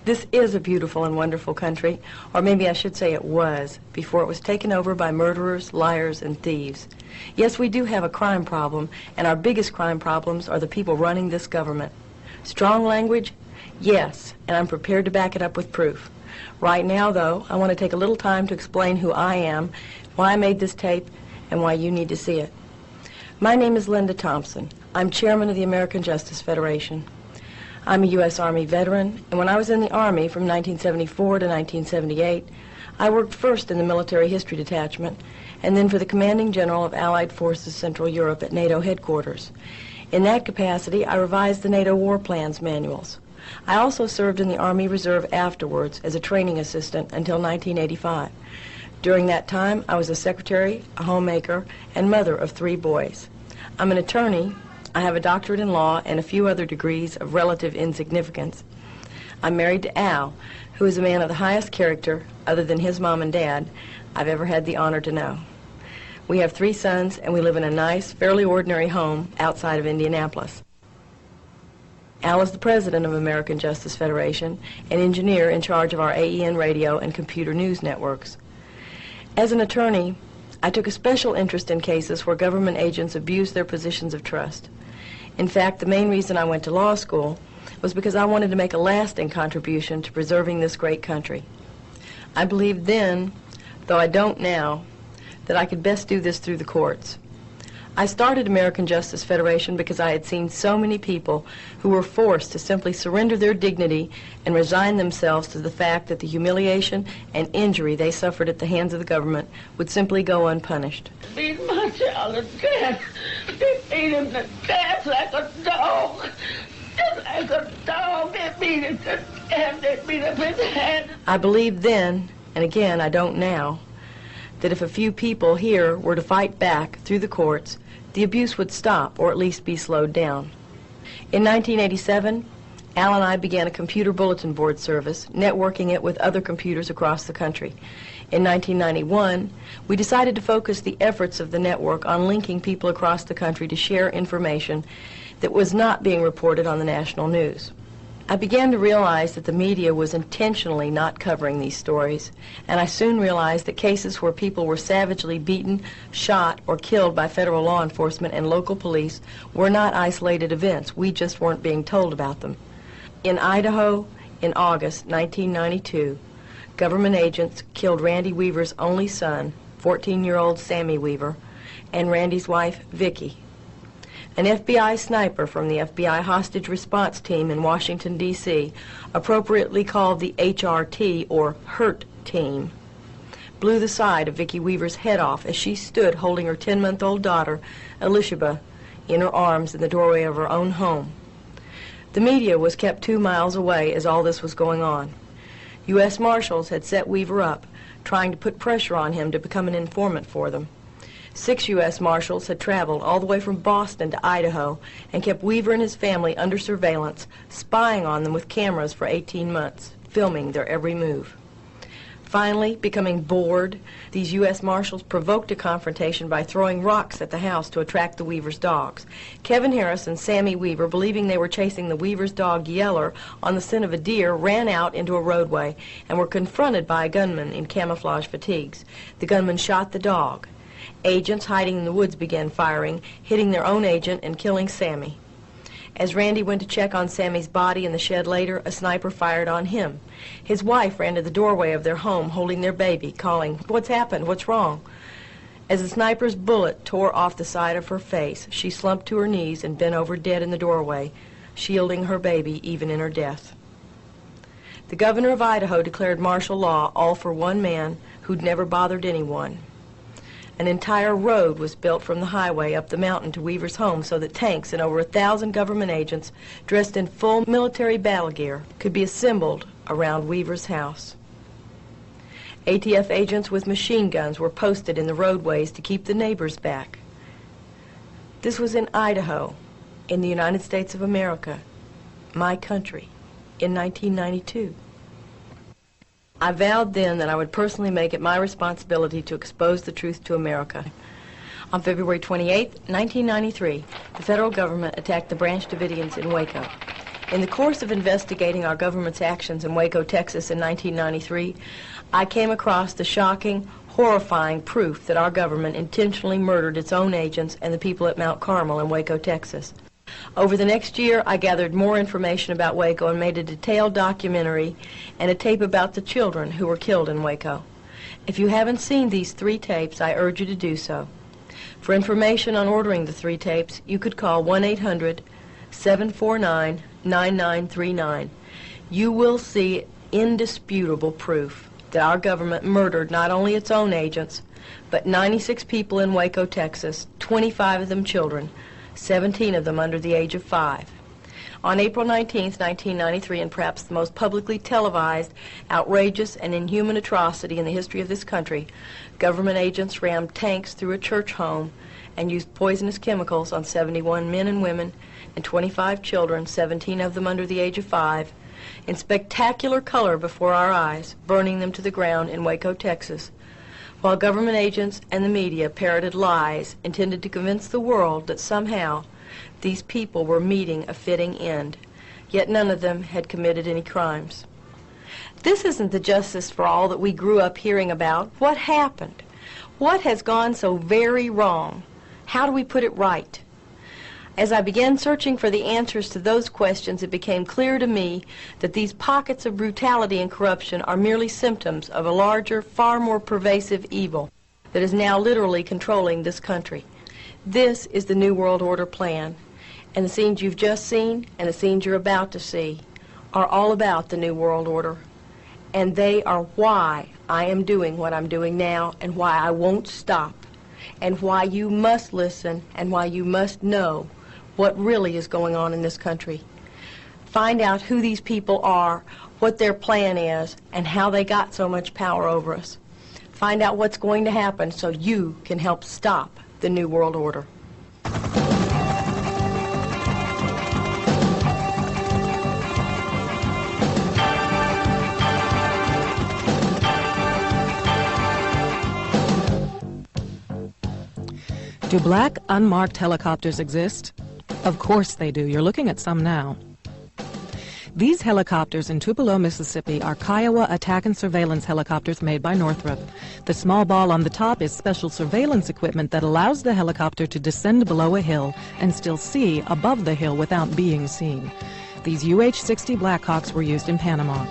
This is a beautiful and wonderful country, or maybe I should say it was, before it was taken over by murderers, liars, and thieves. Yes, we do have a crime problem, and our biggest crime problems are the people running this government. Strong language? Yes, and I'm prepared to back it up with proof. Right now, though, I want to take a little time to explain who I am, why I made this tape, and why you need to see it. My name is Linda Thompson. I'm chairman of the American Justice Federation. I'm a U.S. Army veteran, and when I was in the Army from 1974 to 1978, I worked first in the Military History Detachment, and then for the Commanding General of Allied Forces Central Europe at NATO headquarters. In that capacity, I revised the NATO War Plans manuals. I also served in the Army Reserve afterwards as a training assistant until 1985. During that time, I was a secretary, a homemaker, and mother of 3 boys. I'm an attorney. I have a doctorate in law and a few other degrees of relative insignificance. I'm married to Al, who is a man of the highest character, other than his mom and dad, I've ever had the honor to know. We have 3 sons, and we live in a nice, fairly ordinary home outside of Indianapolis. Al is the president of American Justice Federation, an engineer in charge of our AEN radio and computer news networks. As an attorney, I took a special interest in cases where government agents abused their positions of trust. In fact, the main reason I went to law school was because I wanted to make a lasting contribution to preserving this great country. I believed then, though I don't now, that I could best do this through the courts. I started American Justice Federation because I had seen so many people who were forced to simply surrender their dignity and resign themselves to the fact that the humiliation and injury they suffered at the hands of the government would simply go unpunished. Beat my child to death. They beat him to death like a dog. Just like a dog. They beat him to death. They beat up his head. I believed then, and again I don't now, that if a few people here were to fight back through the courts, the abuse would stop, or at least be slowed down. In 1987, Al and I began a computer bulletin board service, networking it with other computers across the country. In 1991, we decided to focus the efforts of the network on linking people across the country to share information that was not being reported on the national news. I began to realize that the media was intentionally not covering these stories, and I soon realized that cases where people were savagely beaten, shot, or killed by federal law enforcement and local police were not isolated events. We just weren't being told about them. In Idaho, in August 1992, government agents killed Randy Weaver's only son, 14-year-old Sammy Weaver, and Randy's wife, Vicki. An FBI sniper from the FBI hostage response team in Washington, D.C., appropriately called the HRT, or HURT team, blew the side of Vicki Weaver's head off as she stood holding her 10-month-old daughter, Elishaba, in her arms in the doorway of her own home. The media was kept 2 miles away as all this was going on. U.S. Marshals had set Weaver up, trying to put pressure on him to become an informant for them. 6 U.S. Marshals had traveled all the way from Boston to Idaho and kept Weaver and his family under surveillance, spying on them with cameras for 18 months, filming their every move. Finally, becoming bored, these U.S. Marshals provoked a confrontation by throwing rocks at the house to attract the Weaver's dogs. Kevin Harris and Sammy Weaver, believing they were chasing the Weaver's dog Yeller on the scent of a deer, ran out into a roadway and were confronted by a gunman in camouflage fatigues. The gunman shot the dog. Agents hiding in the woods began firing, hitting their own agent and killing Sammy. As Randy went to check on Sammy's body in the shed later, a sniper fired on him. His wife ran to the doorway of their home holding their baby, calling, "What's happened? What's wrong?" As the sniper's bullet tore off the side of her face, she slumped to her knees and bent over dead in the doorway, shielding her baby even in her death. The governor of Idaho declared martial law, all for one man who'd never bothered anyone. An entire road was built from the highway up the mountain to Weaver's home so that tanks and over 1,000 government agents dressed in full military battle gear could be assembled around Weaver's house. ATF agents with machine guns were posted in the roadways to keep the neighbors back. This was in Idaho, in the United States of America, my country, in 1992. I vowed then that I would personally make it my responsibility to expose the truth to America. On February 28, 1993, the federal government attacked the Branch Davidians in Waco. In the course of investigating our government's actions in Waco, Texas in 1993, I came across the shocking, horrifying proof that our government intentionally murdered its own agents and the people at Mount Carmel in Waco, Texas. Over the next year, I gathered more information about Waco and made a detailed documentary and a tape about the children who were killed in Waco. If you haven't seen these 3 tapes, I urge you to do so. For information on ordering the 3 tapes, you could call 1-800-749-9939. You will see indisputable proof that our government murdered not only its own agents, but 96 people in Waco, Texas, 25 of them children, 17 of them under the age of 5. On April 19, 1993, in perhaps the most publicly televised, outrageous, and inhuman atrocity in the history of this country, government agents rammed tanks through a church home and used poisonous chemicals on 71 men and women and 25 children, 17 of them under the age of 5, in spectacular color before our eyes, burning them to the ground in Waco, Texas, while government agents and the media parroted lies intended to convince the world that somehow these people were meeting a fitting end, yet none of them had committed any crimes. This isn't the justice for all that we grew up hearing about. What happened? What has gone so very wrong? How do we put it right? As I began searching for the answers to those questions, it became clear to me that these pockets of brutality and corruption are merely symptoms of a larger, far more pervasive evil that is now literally controlling this country. This is the New World Order plan, and the scenes you've just seen and the scenes you're about to see are all about the New World Order, and they are why I am doing what I'm doing now and why I won't stop, and why you must listen and why you must know what really is going on in this country. Find out who these people are, what their plan is, and how they got so much power over us. Find out what's going to happen so you can help stop the New World Order. Do black unmarked helicopters exist? Of course they do. You're looking at some now. These helicopters in Tupelo, Mississippi are Kiowa attack and surveillance helicopters made by Northrop. The small ball on the top is special surveillance equipment that allows the helicopter to descend below a hill and still see above the hill without being seen. These UH-60 Blackhawks were used in Panama.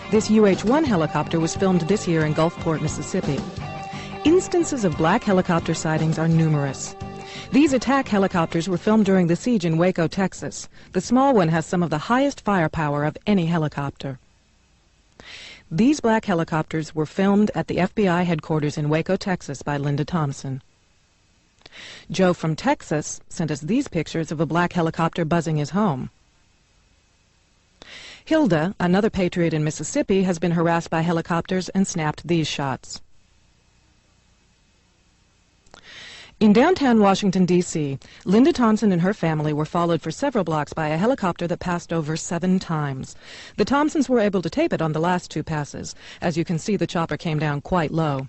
This UH-1 helicopter was filmed this year in Gulfport, Mississippi. Instances of black helicopter sightings are numerous. These attack helicopters were filmed during the siege in Waco, Texas. The small one has some of the highest firepower of any helicopter. These black helicopters were filmed at the FBI headquarters in Waco, Texas by Linda Thompson. Joe from Texas sent us these pictures of a black helicopter buzzing his home. Hilda, another patriot in Mississippi, has been harassed by helicopters and snapped these shots. In downtown Washington, D.C., Linda Thompson and her family were followed for several blocks by a helicopter that passed over 7 times. The Thompsons were able to tape it on the last 2 passes. As you can see, the chopper came down quite low.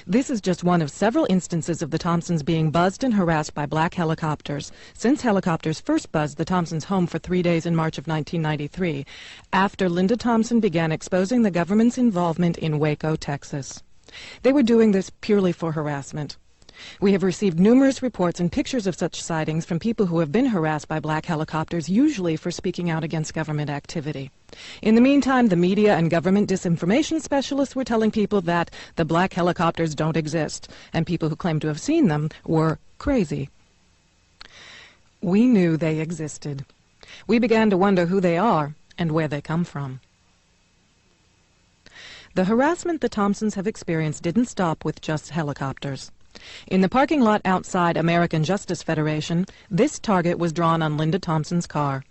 This is just one of several instances of the Thompsons being buzzed and harassed by black helicopters since helicopters first buzzed the Thompsons' home for 3 days in March of 1993, after Linda Thompson began exposing the government's involvement in Waco, Texas. They were doing this purely for harassment. We have received numerous reports and pictures of such sightings from people who have been harassed by black helicopters, usually for speaking out against government activity. In the meantime, the media and government disinformation specialists were telling people that the black helicopters don't exist, and people who claimed to have seen them were crazy. We knew they existed. We began to wonder who they are and where they come from. The harassment the Thompsons have experienced didn't stop with just helicopters. In the parking lot outside American Justice Federation, this target was drawn on Linda Thompson's car.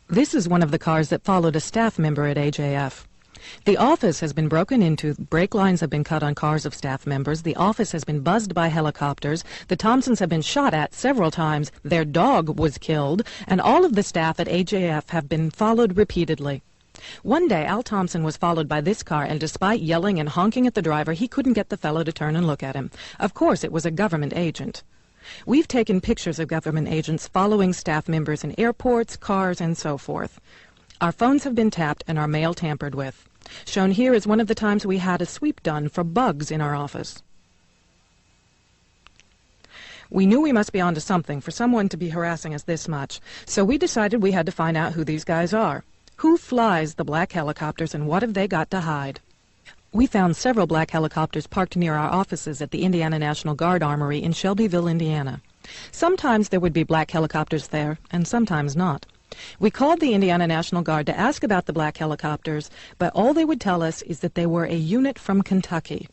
This is one of the cars that followed a staff member at AJF. The office has been broken into, brake lines have been cut on cars of staff members, the office has been buzzed by helicopters, the Thompsons have been shot at several times, their dog was killed, and all of the staff at AJF have been followed repeatedly. One day, Al Thompson was followed by this car, and despite yelling and honking at the driver, he couldn't get the fellow to turn and look at him. Of course, it was a government agent. We've taken pictures of government agents following staff members in airports, cars, and so forth. Our phones have been tapped and our mail tampered with. Shown here is one of the times we had a sweep done for bugs in our office. We knew we must be onto something for someone to be harassing us this much, so we decided we had to find out who these guys are. Who flies the black helicopters and what have they got to hide? We found several black helicopters parked near our offices at the Indiana National Guard Armory in Shelbyville, Indiana. Sometimes there would be black helicopters there, and sometimes not. We called the Indiana National Guard to ask about the black helicopters, but all they would tell us is that they were a unit from Kentucky.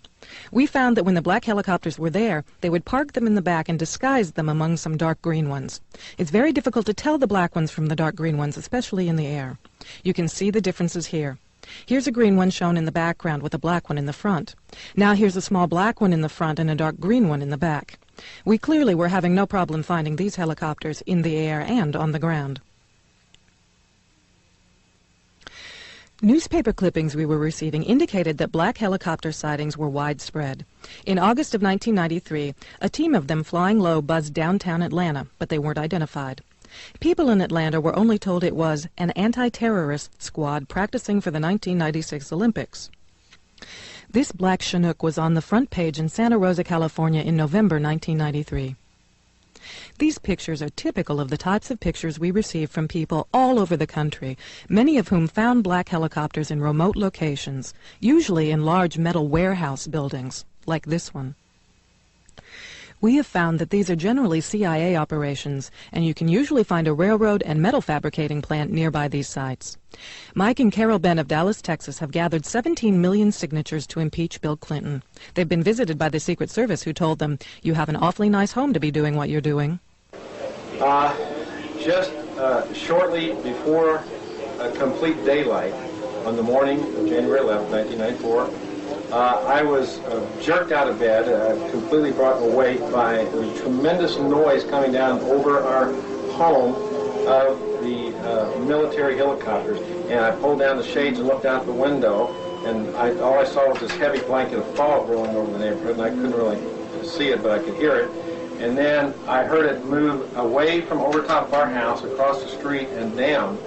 We found that when the black helicopters were there, they would park them in the back and disguise them among some dark green ones. It's very difficult to tell the black ones from the dark green ones, especially in the air. You can see the differences here. Here's a green one shown in the background with a black one in the front. Now here's a small black one in the front and a dark green one in the back. We clearly were having no problem finding these helicopters in the air and on the ground. Newspaper clippings we were receiving indicated that black helicopter sightings were widespread. In August of 1993, a team of them flying low buzzed downtown Atlanta, but they weren't identified. People in Atlanta were only told it was an anti-terrorist squad practicing for the 1996 Olympics. This black Chinook was on the front page in Santa Rosa, California in November 1993. These pictures are typical of the types of pictures we receive from people all over the country, many of whom found black helicopters in remote locations, usually in large metal warehouse buildings, like this one. We have found that these are generally CIA operations, and you can usually find a railroad and metal fabricating plant nearby these sites. Mike and Carol Benn of Dallas, Texas, have gathered 17 million signatures to impeach Bill Clinton. They've been visited by the Secret Service, who told them, "You have an awfully nice home to be doing what you're doing." Just shortly before complete daylight on the morning of January 11, 1994, I was jerked out of bed, completely brought awake by a tremendous noise coming down over our home of the military helicopters. And I pulled down the shades and looked out the window, and all I saw was this heavy blanket of fog rolling over the neighborhood, and I couldn't really see it, but I could hear it. And then I heard it move away from over top of our house, across the street, and down.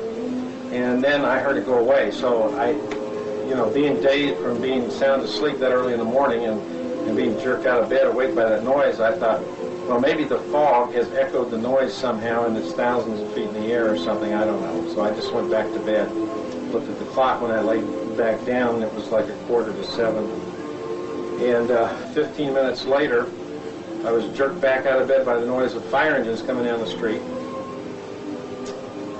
And then I heard it go away. So being dazed from being sound asleep that early in the morning and being jerked out of bed, awake by that noise, I thought, well, maybe the fog has echoed the noise somehow and it's thousands of feet in the air or something, I don't know. So I just went back to bed, looked at the clock when I laid back down, and it was like 6:45. And 15 minutes later, I was jerked back out of bed by the noise of fire engines coming down the street.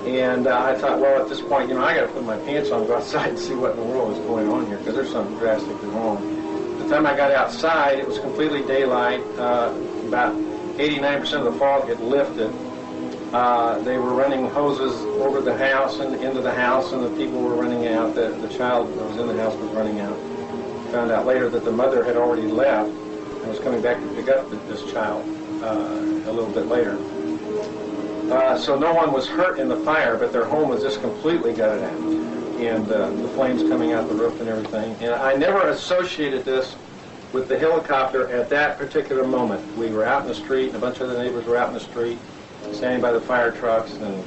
And I thought, well, at this point, I got to put my pants on, go outside and see what in the world is going on here, because there's something drastically wrong. By the time I got outside, it was completely daylight. About 89% of the fog had lifted. They were running hoses over the house and into the house, and the people were running out. The child that was in the house was running out. Found out later that the mother had already left and was coming back to pick up this child a little bit later. So no one was hurt in the fire, but their home was just completely gutted out, and the flames coming out the roof and everything. And I never associated this with the helicopter at that particular moment. We were out in the street, and a bunch of the neighbors were out in the street, standing by the fire trucks, and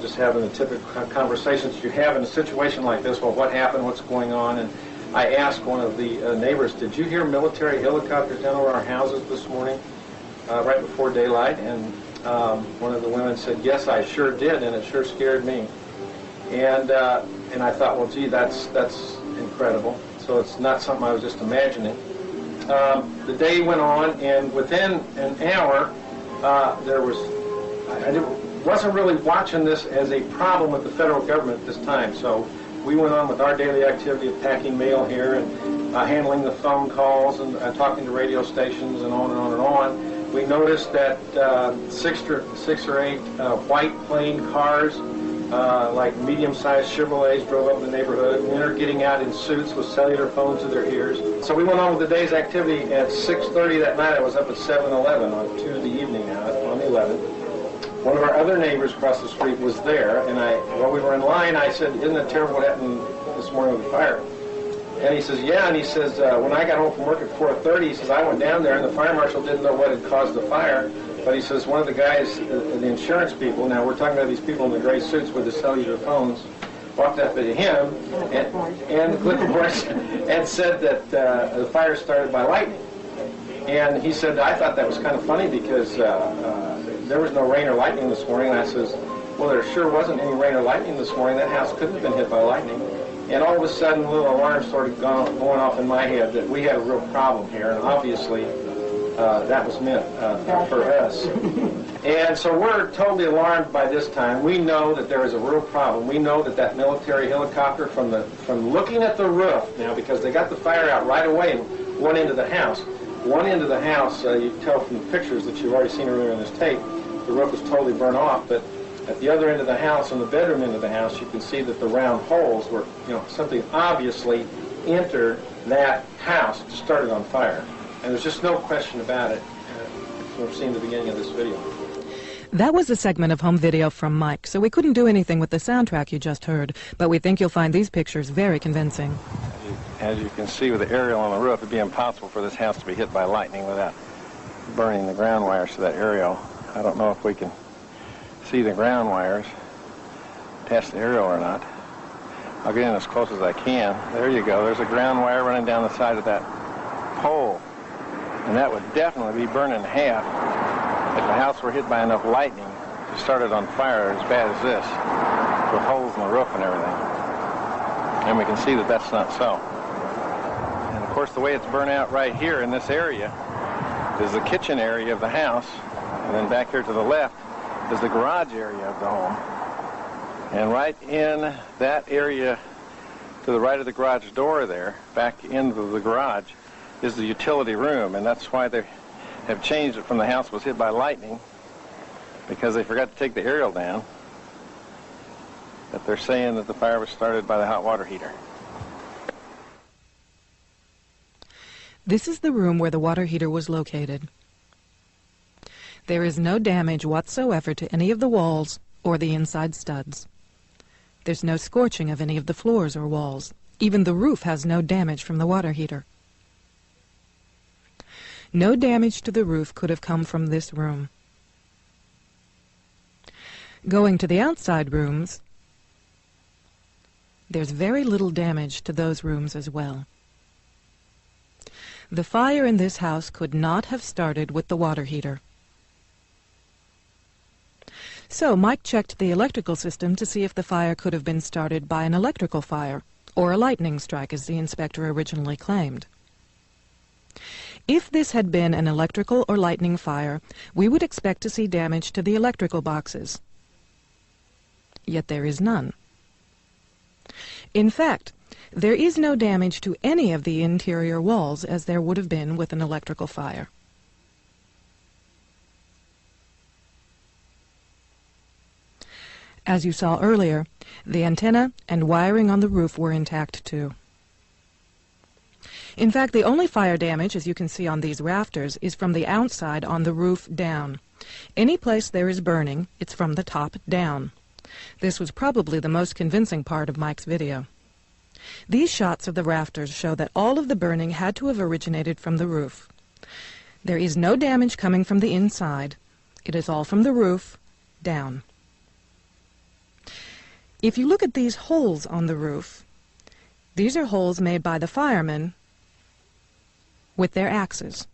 just having the typical conversations you have in a situation like this. Well, what happened? What's going on? And I asked one of the neighbors, "Did you hear military helicopters down over our houses this morning, right before daylight?" And one of the women said, "Yes, I sure did, and it sure scared me." And I thought, well, gee, that's incredible. So it's not something I was just imagining. The day went on, and within an hour, I wasn't really watching this as a problem with the federal government at this time. So we went on with our daily activity of packing mail here and handling the phone calls and talking to radio stations and on and on and on. We noticed that 6 or 8 white plain cars, like medium-sized Chevrolets, drove up in the neighborhood. Men are getting out in suits with cellular phones to their ears. So we went on with the day's activity. At 6:30 that night, I was up at 7-Eleven on Tuesday evening now, on the 11th. One of our other neighbors across the street was there, and while we were in line, I said, "Isn't it terrible what happened this morning with the fire?" And he says, yeah, and he says, when I got home from work at 4:30, he says, I went down there and the fire marshal didn't know what had caused the fire, but he says, one of the guys, the insurance people, now we're talking about these people in the gray suits with the cellular phones, walked up to him and the clipboards and said that the fire started by lightning. And he said, I thought that was kind of funny because there was no rain or lightning this morning. And I says, well, there sure wasn't any rain or lightning this morning. That house couldn't have been hit by lightning. And all of a sudden, a little alarm started going off in my head that we had a real problem here. And obviously, that was meant for us. And so we're totally alarmed by this time. We know that there is a real problem. We know that that military helicopter, from looking at the roof now, because they got the fire out right away and one end of the house. One end of the house, you can tell from the pictures that you've already seen earlier in this tape, the roof was totally burnt off. But at the other end of the house, on the bedroom end of the house, you can see that the round holes were, something obviously entered that house, started on fire. And there's just no question about it. We've seen the beginning of this video. That was a segment of home video from Mike, so we couldn't do anything with the soundtrack you just heard, but we think you'll find these pictures very convincing. As you can see with the aerial on the roof, it'd be impossible for this house to be hit by lightning without burning the ground wires to that aerial. I don't know if we can see the ground wires, test the aerial or not. I'll get in as close as I can. There you go. There's a ground wire running down the side of that pole. And that would definitely be burned in half if the house were hit by enough lightning to start it on fire as bad as this, with holes in the roof and everything. And we can see that that's not so. And of course, the way it's burnt out right here in this area is the kitchen area of the house, and then back here to the left is the garage area of the home. And right in that area to the right of the garage door there, back into the garage, is the utility room, and that's why they have changed it from the house was hit by lightning, because they forgot to take the aerial down. But they're saying that the fire was started by the hot water heater. This is the room where the water heater was located. There is no damage whatsoever to any of the walls or the inside studs. There's no scorching of any of the floors or walls. Even the roof has no damage from the water heater. No damage to the roof could have come from this room. Going to the outside rooms, there's very little damage to those rooms as well. The fire in this house could not have started with the water heater. So Mike checked the electrical system to see if the fire could have been started by an electrical fire, or a lightning strike, as the inspector originally claimed. If this had been an electrical or lightning fire, we would expect to see damage to the electrical boxes. Yet there is none. In fact, there is no damage to any of the interior walls, as there would have been with an electrical fire. As you saw earlier, the antenna and wiring on the roof were intact too. In fact, the only fire damage, as you can see on these rafters, is from the outside on the roof down. Any place there is burning, it's from the top down. This was probably the most convincing part of Mike's video. These shots of the rafters show that all of the burning had to have originated from the roof. There is no damage coming from the inside. It is all from the roof down. If you look at these holes on the roof, these are holes made by the firemen with their axes.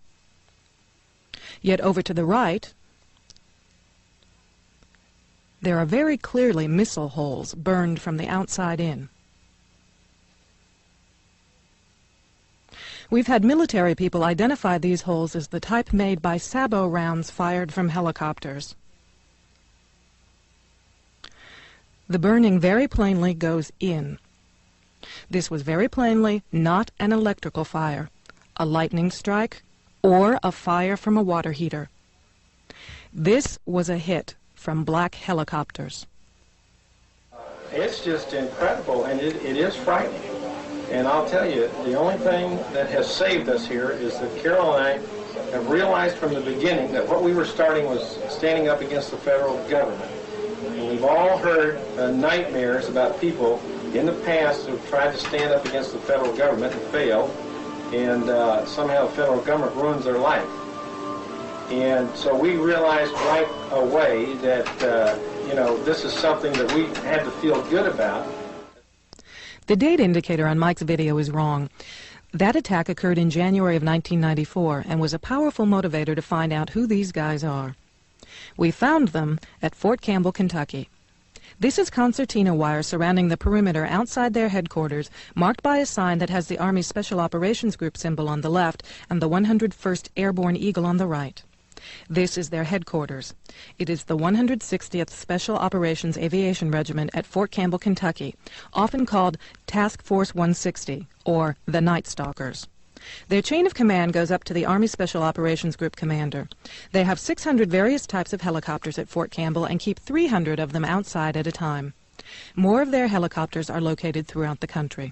Yet over to the right, there are very clearly missile holes burned from the outside in. We've had military people identify these holes as the type made by sabot rounds fired from helicopters. The burning very plainly goes in. This was very plainly not an electrical fire, a lightning strike, or a fire from a water heater. This was a hit from black helicopters. It's just incredible, and it is frightening. And I'll tell you, the only thing that has saved us here is that Carol and I have realized from the beginning that what we were starting was standing up against the federal government. And we've all heard nightmares about people in the past have tried to stand up against the federal government and failed, and somehow the federal government ruins their life. And so we realized right away that, you know, this is something that we had to feel good about. The date indicator on Mike's video is wrong. That attack occurred in January of 1994 and was a powerful motivator to find out who these guys are. We found them at Fort Campbell, Kentucky. This is concertina wire surrounding the perimeter outside their headquarters, marked by a sign that has the Army Special Operations Group symbol on the left and the 101st Airborne Eagle on the right. This is their headquarters. It is the 160th Special Operations Aviation Regiment at Fort Campbell, Kentucky, often called Task Force 160, or the Night Stalkers. Their chain of command goes up to the Army Special Operations Group commander. They have 600 various types of helicopters at Fort Campbell and keep 300 of them outside at a time. More of their helicopters are located throughout the country.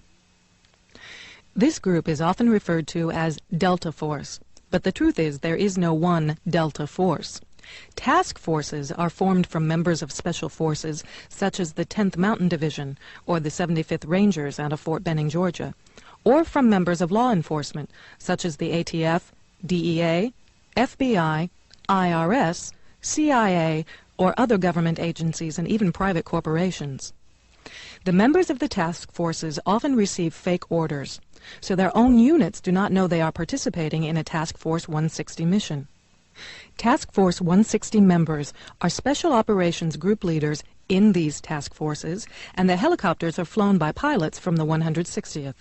This group is often referred to as Delta Force, but the truth is there is no one Delta Force. Task forces are formed from members of special forces such as the 10th Mountain Division or the 75th Rangers out of Fort Benning, Georgia, or from members of law enforcement such as the ATF, DEA, FBI, IRS, CIA, or other government agencies and even private corporations. The members of the task forces often receive fake orders, so their own units do not know they are participating in a Task Force 160 mission. Task Force 160 members are Special Operations Group leaders in these task forces, and the helicopters are flown by pilots from the 160th.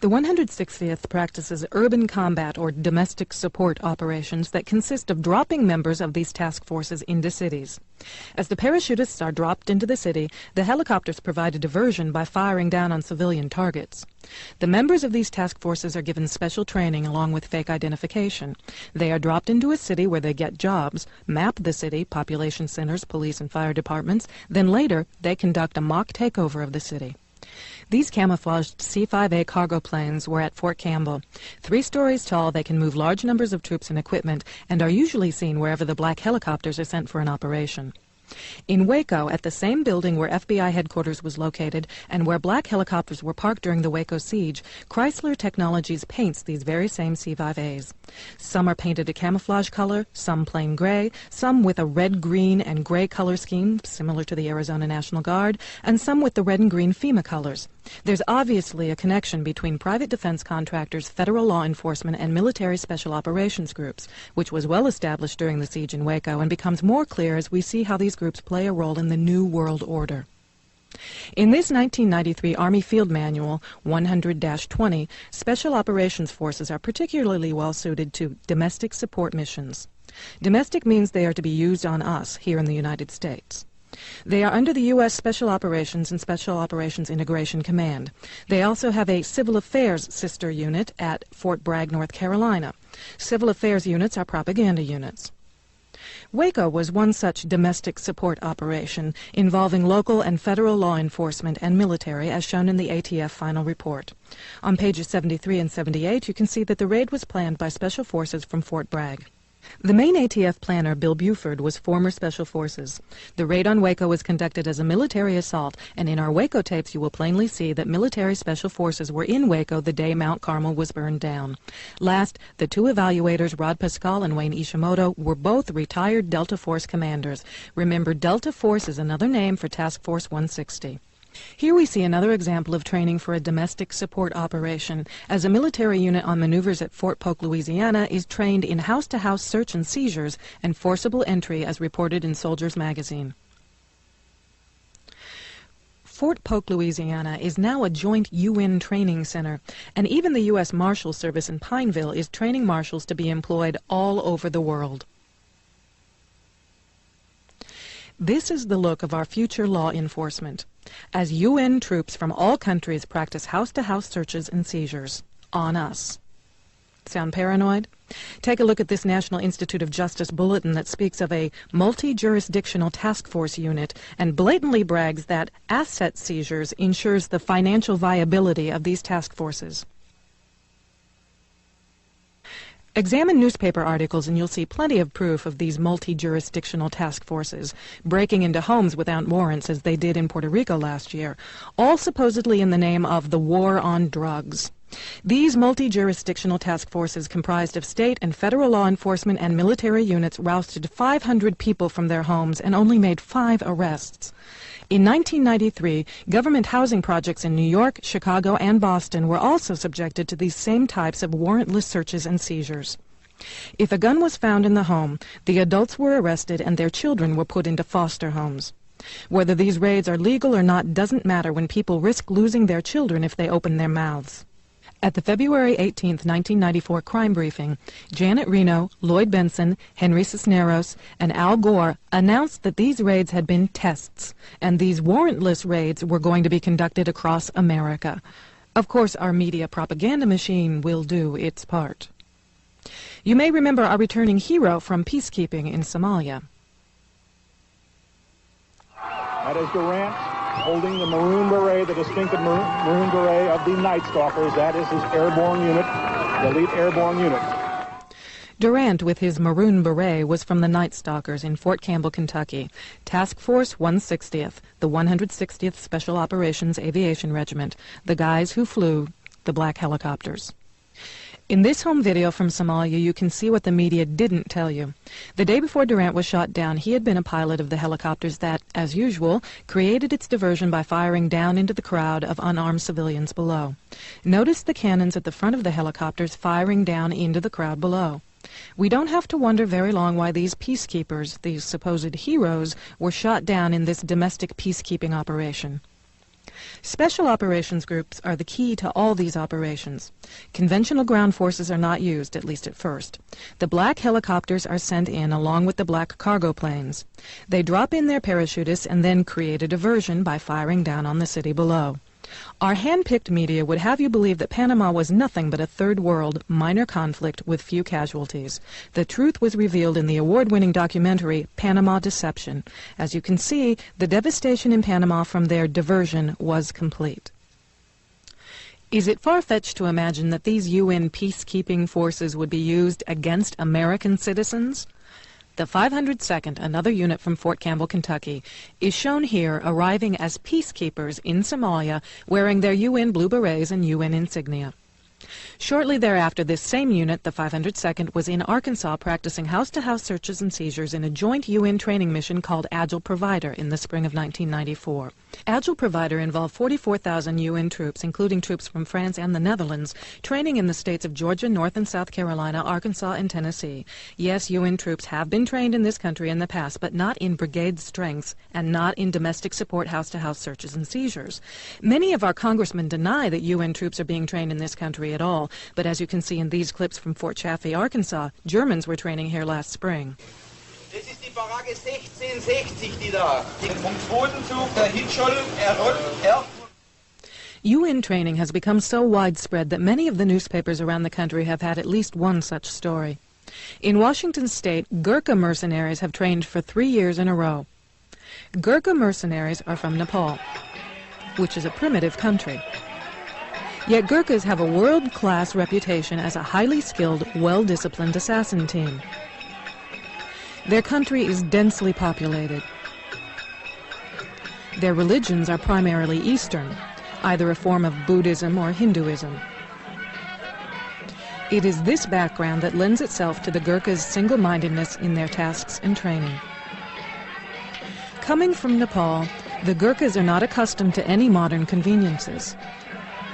The 160th practices urban combat or domestic support operations that consist of dropping members of these task forces into cities. As the parachutists are dropped into the city, the helicopters provide a diversion by firing down on civilian targets. The members of these task forces are given special training along with fake identification. They are dropped into a city where they get jobs, map the city, population centers, police and fire departments, then later they conduct a mock takeover of the city. These camouflaged C-5A cargo planes were at Fort Campbell. 3 stories tall, they can move large numbers of troops and equipment and are usually seen wherever the black helicopters are sent for an operation. In Waco, at the same building where FBI headquarters was located and where black helicopters were parked during the Waco siege, Chrysler Technologies paints these very same C-5As. Some are painted a camouflage color, some plain gray, some with a red, green, and gray color scheme, similar to the Arizona National Guard, and some with the red and green FEMA colors. There's obviously a connection between private defense contractors, federal law enforcement, and military special operations groups, which was well established during the siege in Waco and becomes more clear as we see how these groups play a role in the New World Order. In this 1993 Army Field Manual 100-20, Special Operations Forces are particularly well suited to domestic support missions. Domestic means they are to be used on us here in the United States. They are under the U.S. Special Operations and Special Operations Integration Command. They also have a Civil Affairs sister unit at Fort Bragg, North Carolina. Civil Affairs units are propaganda units. Waco was one such domestic support operation involving local and federal law enforcement and military, as shown in the ATF final report. On pages 73 and 78, you can see that the raid was planned by Special Forces from Fort Bragg. The main ATF planner, Bill Buford, was former Special Forces. The raid on Waco was conducted as a military assault, and in our Waco tapes you will plainly see that military Special Forces were in Waco the day Mount Carmel was burned down. Last, the 2 evaluators, Rod Pascal and Wayne Ishimoto, were both retired Delta Force commanders. Remember, Delta Force is another name for Task Force 160. Here we see another example of training for a domestic support operation, as a military unit on maneuvers at Fort Polk, Louisiana, is trained in house-to-house search and seizures and forcible entry as reported in Soldiers magazine. Fort Polk, Louisiana is now a joint UN training center, and even the U.S. Marshal Service in Pineville is training marshals to be employed all over the world. This is the look of our future law enforcement, as UN troops from all countries practice house-to-house searches and seizures on us. Sound paranoid? Take a look at this National Institute of Justice bulletin that speaks of a multi-jurisdictional task force unit and blatantly brags that asset seizures ensures the financial viability of these task forces. Examine newspaper articles and you'll see plenty of proof of these multi-jurisdictional task forces breaking into homes without warrants as they did in Puerto Rico last year, all supposedly in the name of the war on drugs. These multi-jurisdictional task forces comprised of state and federal law enforcement and military units rousted 500 people from their homes and only made 5 arrests. In 1993, government housing projects in New York, Chicago, and Boston were also subjected to these same types of warrantless searches and seizures. If a gun was found in the home, the adults were arrested and their children were put into foster homes. Whether these raids are legal or not doesn't matter when people risk losing their children if they open their mouths. At the February 18, 1994 crime briefing, Janet Reno, Lloyd Benson, Henry Cisneros, and Al Gore announced that these raids had been tests, and these warrantless raids were going to be conducted across America. Of course, our media propaganda machine will do its part. You may remember our returning hero from peacekeeping in Somalia. That is Durant holding the maroon beret, the distinctive maroon beret of the Night Stalkers. That is his airborne unit, the elite airborne unit. Durant, with his maroon beret, was from the Night Stalkers in Fort Campbell, Kentucky, Task Force 160th, the 160th Special Operations Aviation Regiment, the guys who flew the black helicopters. In this home video from Somalia, you can see what the media didn't tell you. The day before Durant was shot down, he had been a pilot of the helicopters that, as usual, created its diversion by firing down into the crowd of unarmed civilians below. Notice the cannons at the front of the helicopters firing down into the crowd below. We don't have to wonder very long why these peacekeepers, these supposed heroes, were shot down in this domestic peacekeeping operation. Special operations groups are the key to all these operations. Conventional ground forces are not used, at least at first. The black helicopters are sent in along with the black cargo planes. They drop in their parachutists and then create a diversion by firing down on the city below. Our hand-picked media would have you believe that Panama was nothing but a third-world, minor conflict with few casualties. The truth was revealed in the award-winning documentary, Panama Deception. As you can see, the devastation in Panama from their diversion was complete. Is it far-fetched to imagine that these UN peacekeeping forces would be used against American citizens? The 502nd, another unit from Fort Campbell, Kentucky, is shown here arriving as peacekeepers in Somalia wearing their UN blue berets and UN insignia. Shortly thereafter, this same unit, the 502nd, was in Arkansas practicing house-to-house searches and seizures in a joint UN training mission called Agile Provider in the spring of 1994. Agile Provider involved 44,000 UN troops, including troops from France and the Netherlands, training in the states of Georgia, North and South Carolina, Arkansas, and Tennessee. Yes, UN troops have been trained in this country in the past, but not in brigade strengths and not in domestic support house-to-house searches and seizures. Many of our congressmen deny that UN troops are being trained in this country at all, but as you can see in these clips from Fort Chaffee, Arkansas, Germans were training here last spring. Das ist die Baracke 1660, die da. Vom Bodenzug, der Hitzschall, UN training has become so widespread that many of the newspapers around the country have had at least one such story. In Washington state, Gurkha mercenaries have trained for 3 years in a row. Gurkha mercenaries are from Nepal, which is a primitive country. Yet Gurkhas have a world-class reputation as a highly skilled, well-disciplined assassin team. Their country is densely populated. Their religions are primarily Eastern, either a form of Buddhism or Hinduism. It is this background that lends itself to the Gurkhas' single-mindedness in their tasks and training. Coming from Nepal, the Gurkhas are not accustomed to any modern conveniences,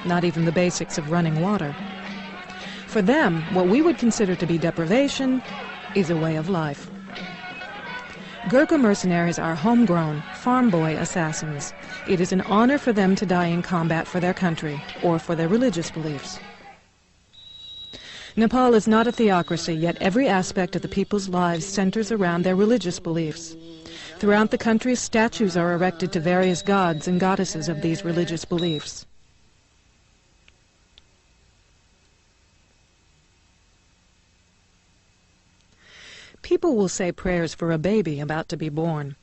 not even the basics of running water. For them, what we would consider to be deprivation is a way of life. Gurkha mercenaries are homegrown, farm boy assassins. It is an honor for them to die in combat for their country or for their religious beliefs. Nepal is not a theocracy, yet every aspect of the people's lives centers around their religious beliefs. Throughout the country, statues are erected to various gods and goddesses of these religious beliefs. People will say prayers for a baby about to be born,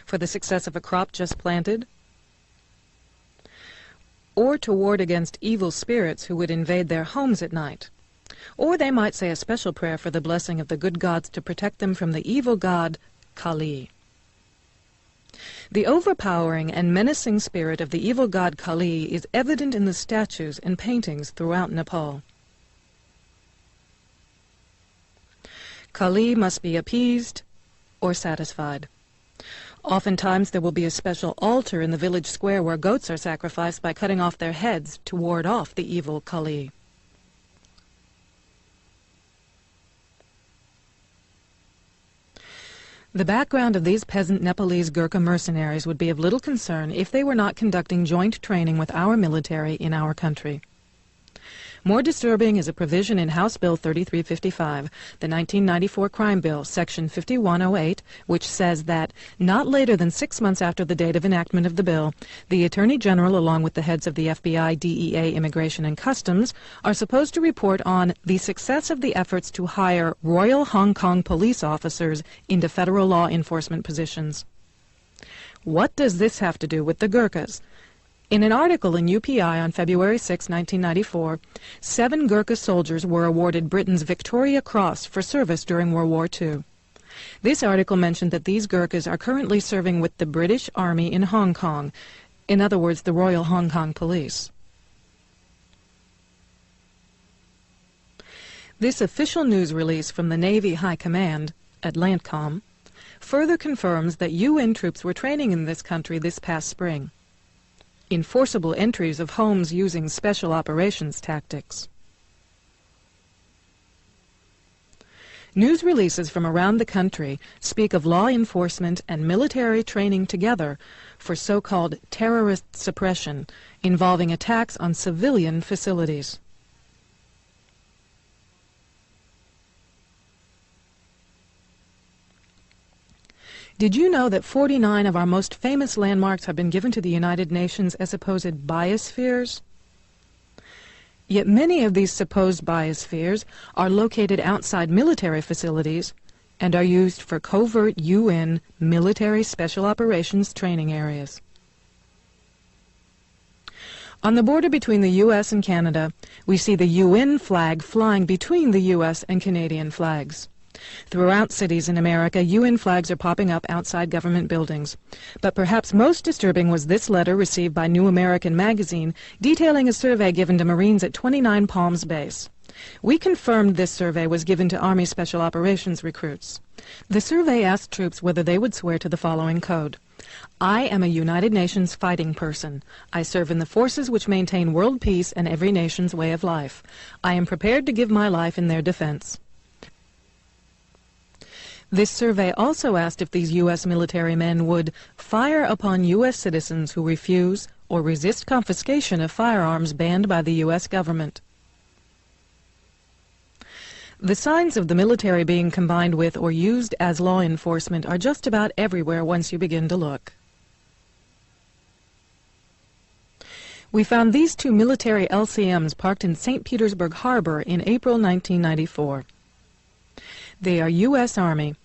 for the success of a crop just planted, or to ward against evil spirits who would invade their homes at night, Or they might say a special prayer for the blessing of the good gods to protect them from the evil god Kali. The overpowering and menacing spirit of the evil god Kali is evident in the statues and paintings throughout Nepal. Kali must be appeased or satisfied. Oftentimes there will be a special altar in the village square where goats are sacrificed by cutting off their heads to ward off the evil Kali. The background of these peasant Nepalese Gurkha mercenaries would be of little concern if they were not conducting joint training with our military in our country. More disturbing is a provision in House Bill 3355, the 1994 Crime Bill, Section 5108, which says that not later than 6 months after the date of enactment of the bill, the Attorney General, along with the heads of the FBI, DEA, Immigration and Customs, are supposed to report on the success of the efforts to hire Royal Hong Kong police officers into federal law enforcement positions. What does this have to do with the Gurkhas? In an article in UPI on February 6, 1994, 7 Gurkha soldiers were awarded Britain's Victoria Cross for service during World War II. This article mentioned that these Gurkhas are currently serving with the British Army in Hong Kong, in other words, the Royal Hong Kong Police. This official news release from the Navy High Command, Atlantcom, further confirms that UN troops were training in this country this past spring in forcible entries of homes using special operations tactics. News releases from around the country speak of law enforcement and military training together for so-called terrorist suppression involving attacks on civilian facilities. Did you know that 49 of our most famous landmarks have been given to the United Nations as supposed biospheres? Yet many of these supposed biospheres are located outside military facilities and are used for covert UN military special operations training areas. On the border between the U.S. and Canada, we see the UN flag flying between the U.S. and Canadian flags. Throughout cities in America, UN flags are popping up outside government buildings. But perhaps most disturbing was this letter received by New American Magazine detailing a survey given to Marines at 29 Palms Base. We confirmed this survey was given to Army Special Operations recruits. The survey asked troops whether they would swear to the following code. I am a United Nations fighting person. I serve in the forces which maintain world peace and every nation's way of life. I am prepared to give my life in their defense. This survey also asked if these U.S. military men would fire upon U.S. citizens who refuse or resist confiscation of firearms banned by the U.S. government. The signs of the military being combined with or used as law enforcement are just about everywhere once you begin to look. We found these 2 military LCMs parked in St. Petersburg Harbor in April 1994. They are U.S. Army,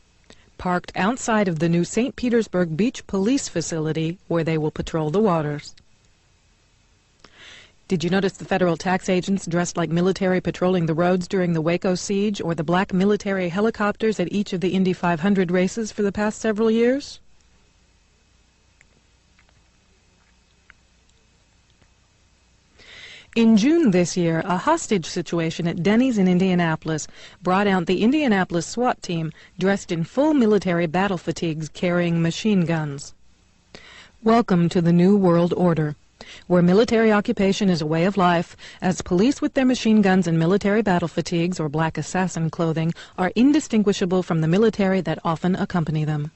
parked outside of the new St. Petersburg Beach Police facility where they will patrol the waters. Did you notice the federal tax agents dressed like military patrolling the roads during the Waco siege, or the black military helicopters at each of the Indy 500 races for the past several years? In June this year, a hostage situation at Denny's in Indianapolis brought out the Indianapolis SWAT team dressed in full military battle fatigues carrying machine guns. Welcome to the New World Order, where military occupation is a way of life, as police with their machine guns and military battle fatigues or black assassin clothing are indistinguishable from the military that often accompany them.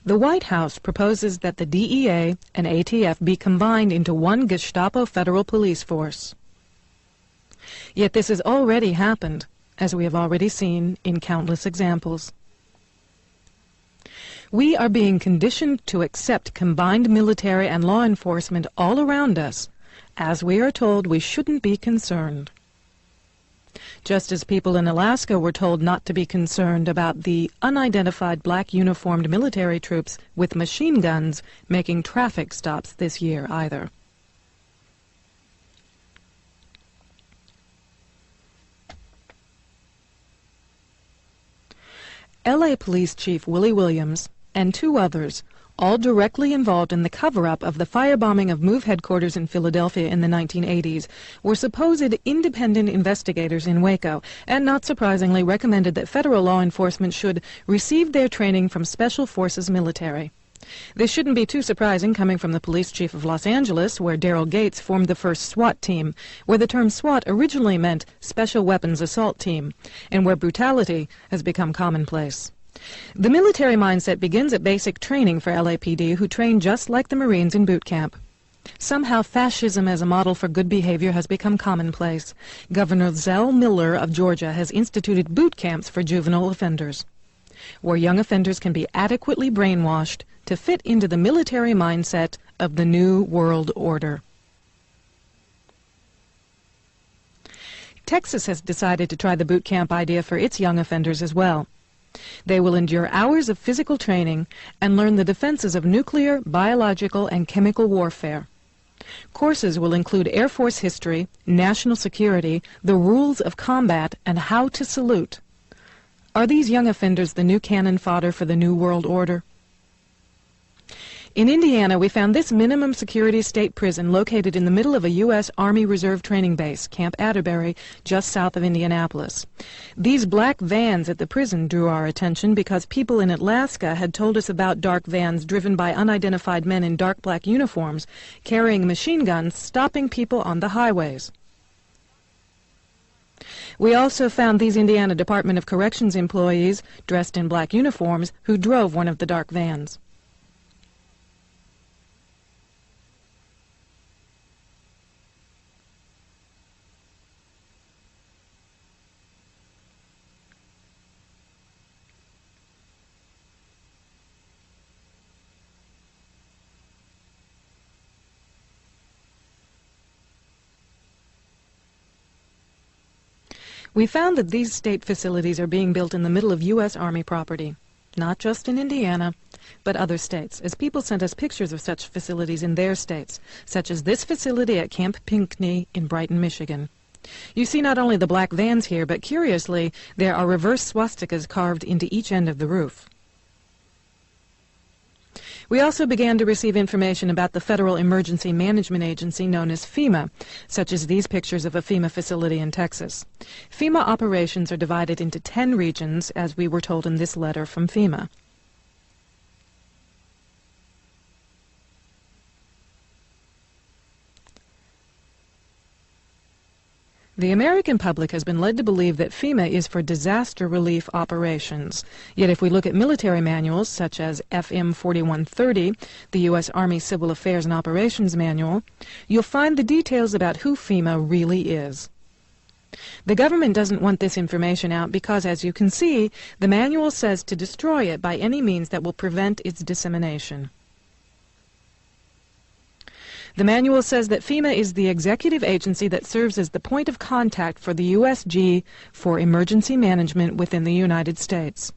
The White House proposes that the DEA and ATF be combined into one Gestapo federal police force. Yet this has already happened, as we have already seen in countless examples. We are being conditioned to accept combined military and law enforcement all around us, as we are told we shouldn't be concerned. Just as people in Alaska were told not to be concerned about the unidentified black uniformed military troops with machine guns making traffic stops this year either. L.A. Police Chief Willie Williams and 2 others, all directly involved in the cover-up of the firebombing of MOVE headquarters in Philadelphia in the 1980s, were supposed independent investigators in Waco, and not surprisingly recommended that federal law enforcement should receive their training from Special Forces military. This shouldn't be too surprising coming from the police chief of Los Angeles, where Daryl Gates formed the first SWAT team, where the term SWAT originally meant Special Weapons Assault Team, and where brutality has become commonplace. The military mindset begins at basic training for LAPD, who train just like the Marines in boot camp. Somehow fascism as a model for good behavior has become commonplace. Governor Zell Miller of Georgia has instituted boot camps for juvenile offenders, where young offenders can be adequately brainwashed to fit into the military mindset of the New World Order. Texas has decided to try the boot camp idea for its young offenders as well. They will endure hours of physical training and learn the defenses of nuclear, biological, and chemical warfare. Courses will include Air Force history, national security, the rules of combat, and how to salute. Are these young offenders the new cannon fodder for the New World Order? In Indiana, we found this minimum security state prison located in the middle of a U.S. Army Reserve training base, Camp Atterbury, just south of Indianapolis. These black vans at the prison drew our attention because people in Alaska had told us about dark vans driven by unidentified men in dark black uniforms, carrying machine guns, stopping people on the highways. We also found these Indiana Department of Corrections employees dressed in black uniforms who drove one of the dark vans. We found that these state facilities are being built in the middle of U.S. Army property, not just in Indiana, but other states, as people sent us pictures of such facilities in their states, such as this facility at Camp Pinckney in Brighton, Michigan. You see not only the black vans here, but curiously, there are reverse swastikas carved into each end of the roof. We also began to receive information about the Federal Emergency Management Agency known as FEMA, such as these pictures of a FEMA facility in Texas. FEMA operations are divided into 10 regions, as we were told in this letter from FEMA. The American public has been led to believe that FEMA is for disaster relief operations. Yet if we look at military manuals such as FM 4130, the U.S. Army Civil Affairs and Operations Manual, you'll find the details about who FEMA really is. The government doesn't want this information out because, as you can see, the manual says to destroy it by any means that will prevent its dissemination. The manual says that FEMA is the executive agency that serves as the point of contact for the USG for emergency management within the United States.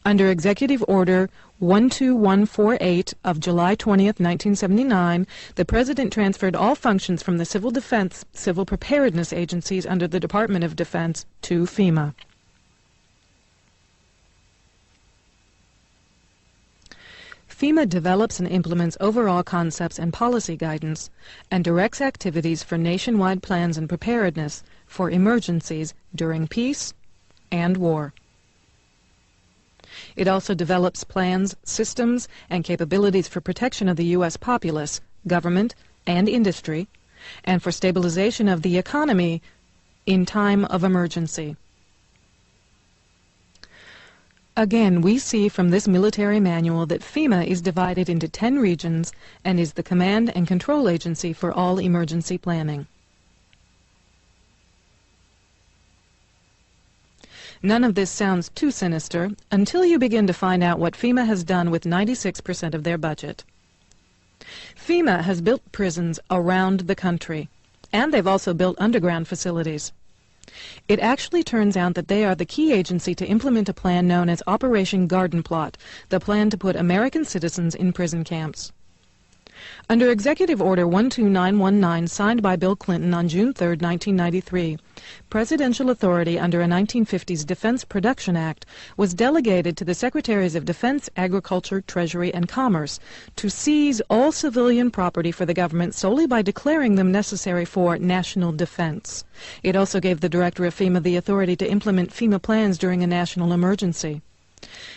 Under Executive Order 12148 of July 20th, 1979, the President transferred all functions from the Civil Defense Civil Preparedness agencies under the Department of Defense to FEMA. FEMA develops and implements overall concepts and policy guidance and directs activities for nationwide plans and preparedness for emergencies during peace and war. It also develops plans, systems, and capabilities for protection of the U.S. populace, government, and industry, and for stabilization of the economy in time of emergency. Again, we see from this military manual that FEMA is divided into 10 regions and is the command and control agency for all emergency planning. None of this sounds too sinister until you begin to find out what FEMA has done with 96% of their budget. FEMA has built prisons around the country, and they've also built underground facilities. It actually turns out that they are the key agency to implement a plan known as Operation Garden Plot, the plan to put American citizens in prison camps. Under Executive Order 12919, signed by Bill Clinton on June 3, 1993, presidential authority under a 1950s Defense Production Act was delegated to the Secretaries of Defense, Agriculture, Treasury, and Commerce to seize all civilian property for the government solely by declaring them necessary for national defense. It also gave the Director of FEMA the authority to implement FEMA plans during a national emergency.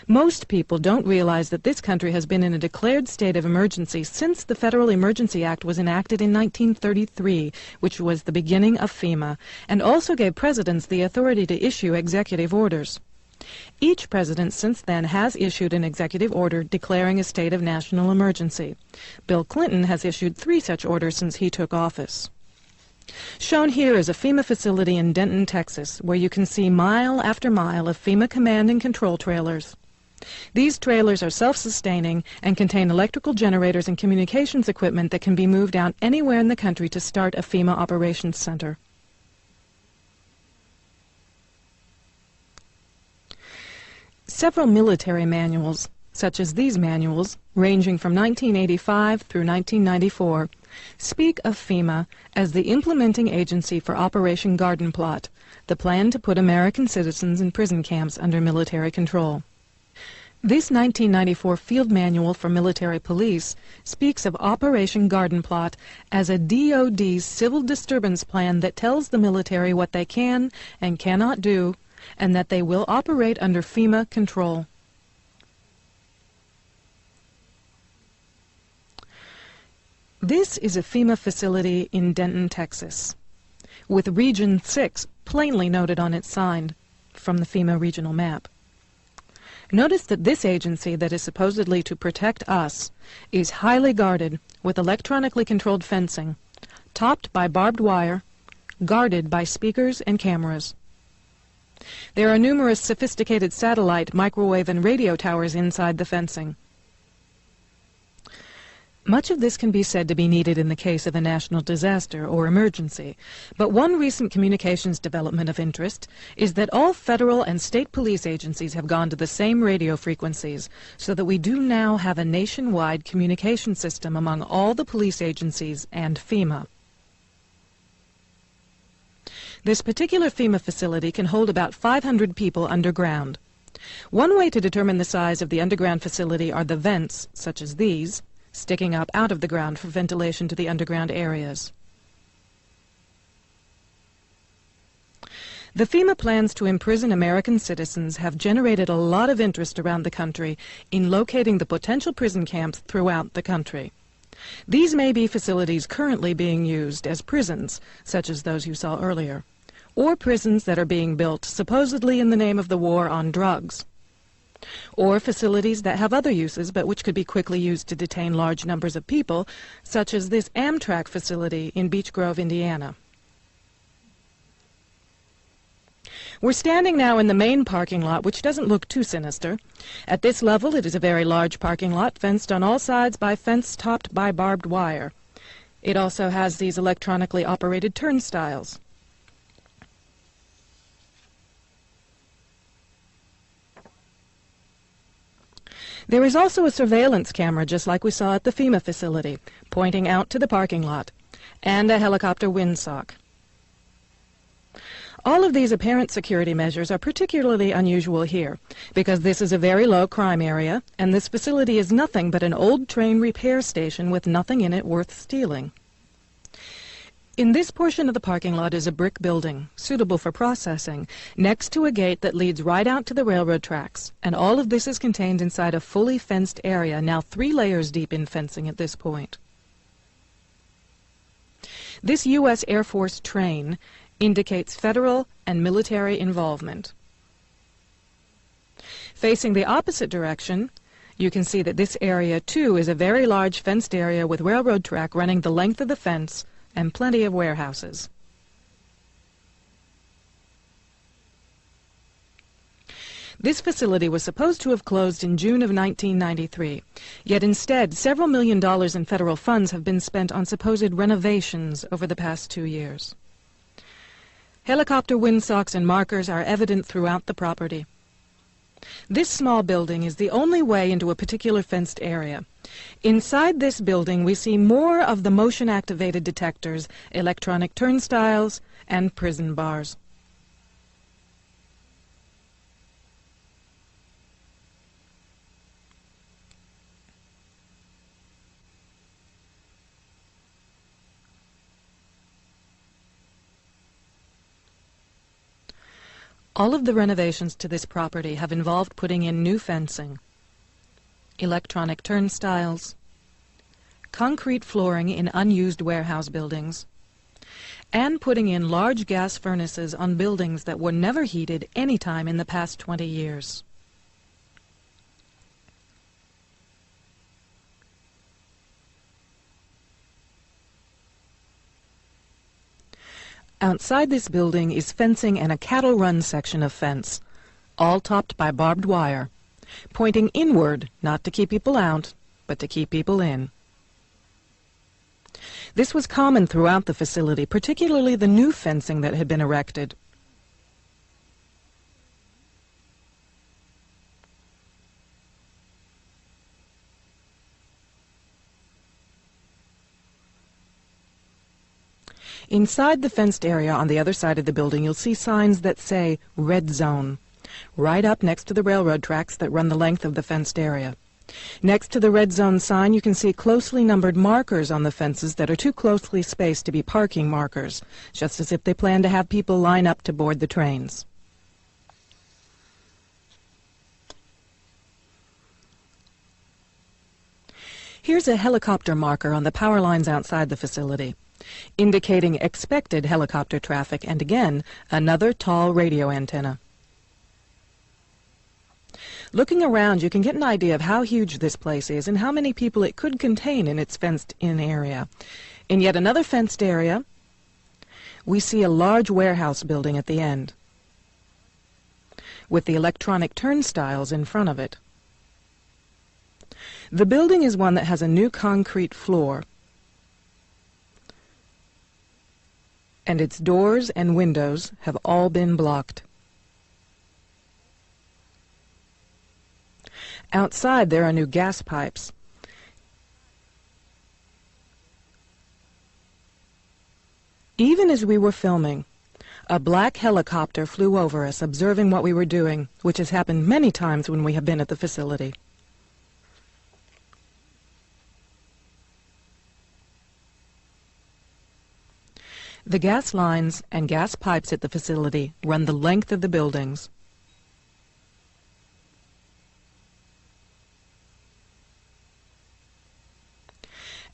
Most people don't realize that this country has been in a declared state of emergency since the Federal Emergency Act was enacted in 1933, which was the beginning of FEMA, and also gave presidents the authority to issue executive orders. Each president since then has issued an executive order declaring a state of national emergency. Bill Clinton has issued 3 such orders since he took office. Shown here is a FEMA facility in Denton, Texas, where you can see mile after mile of FEMA command and control trailers. These trailers are self-sustaining and contain electrical generators and communications equipment that can be moved out anywhere in the country to start a FEMA operations center. Several military manuals, such as these manuals, ranging from 1985 through 1994, speak of FEMA as the implementing agency for Operation Garden Plot, the plan to put American citizens in prison camps under military control. This 1994 Field Manual for Military Police speaks of Operation Garden Plot as a DoD civil disturbance plan that tells the military what they can and cannot do, and that they will operate under FEMA control. This is a FEMA facility in Denton, Texas, with Region 6 plainly noted on its sign from the FEMA regional map. Notice that this agency that is supposedly to protect us is highly guarded with electronically controlled fencing, topped by barbed wire, guarded by speakers and cameras. There are numerous sophisticated satellite, microwave, and radio towers inside the fencing. Much of this can be said to be needed in the case of a national disaster or emergency, but one recent communications development of interest is that all federal and state police agencies have gone to the same radio frequencies, so that we do now have a nationwide communication system among all the police agencies and FEMA. This particular FEMA facility can hold about 500 people underground. One way to determine the size of the underground facility are the vents, such as these, sticking up out of the ground for ventilation to the underground areas. The FEMA plans to imprison American citizens have generated a lot of interest around the country in locating the potential prison camps throughout the country. These may be facilities currently being used as prisons, such as those you saw earlier, or prisons that are being built supposedly in the name of the war on drugs, or facilities that have other uses but which could be quickly used to detain large numbers of people, such as this Amtrak facility in Beech Grove, Indiana. We're standing now in the main parking lot, which doesn't look too sinister. At this level, it is a very large parking lot, fenced on all sides by fence topped by barbed wire. It also has these electronically operated turnstiles. There is also a surveillance camera, just like we saw at the FEMA facility, pointing out to the parking lot, and a helicopter windsock. All of these apparent security measures are particularly unusual here, because this is a very low crime area, and this facility is nothing but an old train repair station with nothing in it worth stealing. In this portion of the parking lot is a brick building, suitable for processing, next to a gate that leads right out to the railroad tracks, and all of this is contained inside a fully fenced area, now 3 layers deep in fencing at this point. This U.S. Air Force train indicates federal and military involvement. Facing the opposite direction, you can see that this area, too, is a very large fenced area with railroad track running the length of the fence, and plenty of warehouses. This facility was supposed to have closed in June of 1993, yet instead several $1 million in federal funds have been spent on supposed renovations over the past 2 years. Helicopter windsocks and markers are evident throughout the property. This small building is the only way into a particular fenced area. Inside this building, we see more of the motion-activated detectors, electronic turnstiles, and prison bars. All of the renovations to this property have involved putting in new fencing, electronic turnstiles, concrete flooring in unused warehouse buildings, and putting in large gas furnaces on buildings that were never heated any time in the past 20 years. Outside this building is fencing and a cattle run section of fence, all topped by barbed wire, pointing inward, not to keep people out, but to keep people in. This was common throughout the facility, particularly the new fencing that had been erected. Inside the fenced area on the other side of the building, you'll see signs that say Red Zone, right up next to the railroad tracks that run the length of the fenced area. Next to the Red Zone sign, you can see closely numbered markers on the fences that are too closely spaced to be parking markers, just as if they plan to have people line up to board the trains. Here's a helicopter marker on the power lines outside the facility, indicating expected helicopter traffic, and again, another tall radio antenna. Looking around, you can get an idea of how huge this place is and how many people it could contain in its fenced-in area. In yet another fenced area, we see a large warehouse building at the end, with the electronic turnstiles in front of it. The building is one that has a new concrete floor, and its doors and windows have all been blocked. Outside, there are new gas pipes. Even as we were filming, a black helicopter flew over us, observing what we were doing, which has happened many times when we have been at the facility. The gas lines and gas pipes at the facility run the length of the buildings.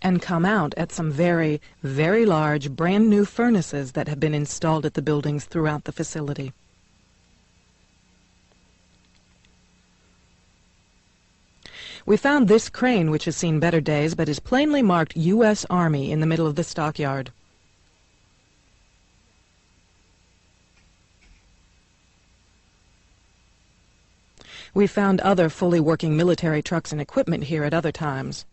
And come out at some very, very large, brand new furnaces that have been installed at the buildings throughout the facility. We found this crane, which has seen better days, but is plainly marked U.S. Army, in the middle of the stockyard. We found other fully working military trucks and equipment here at other times.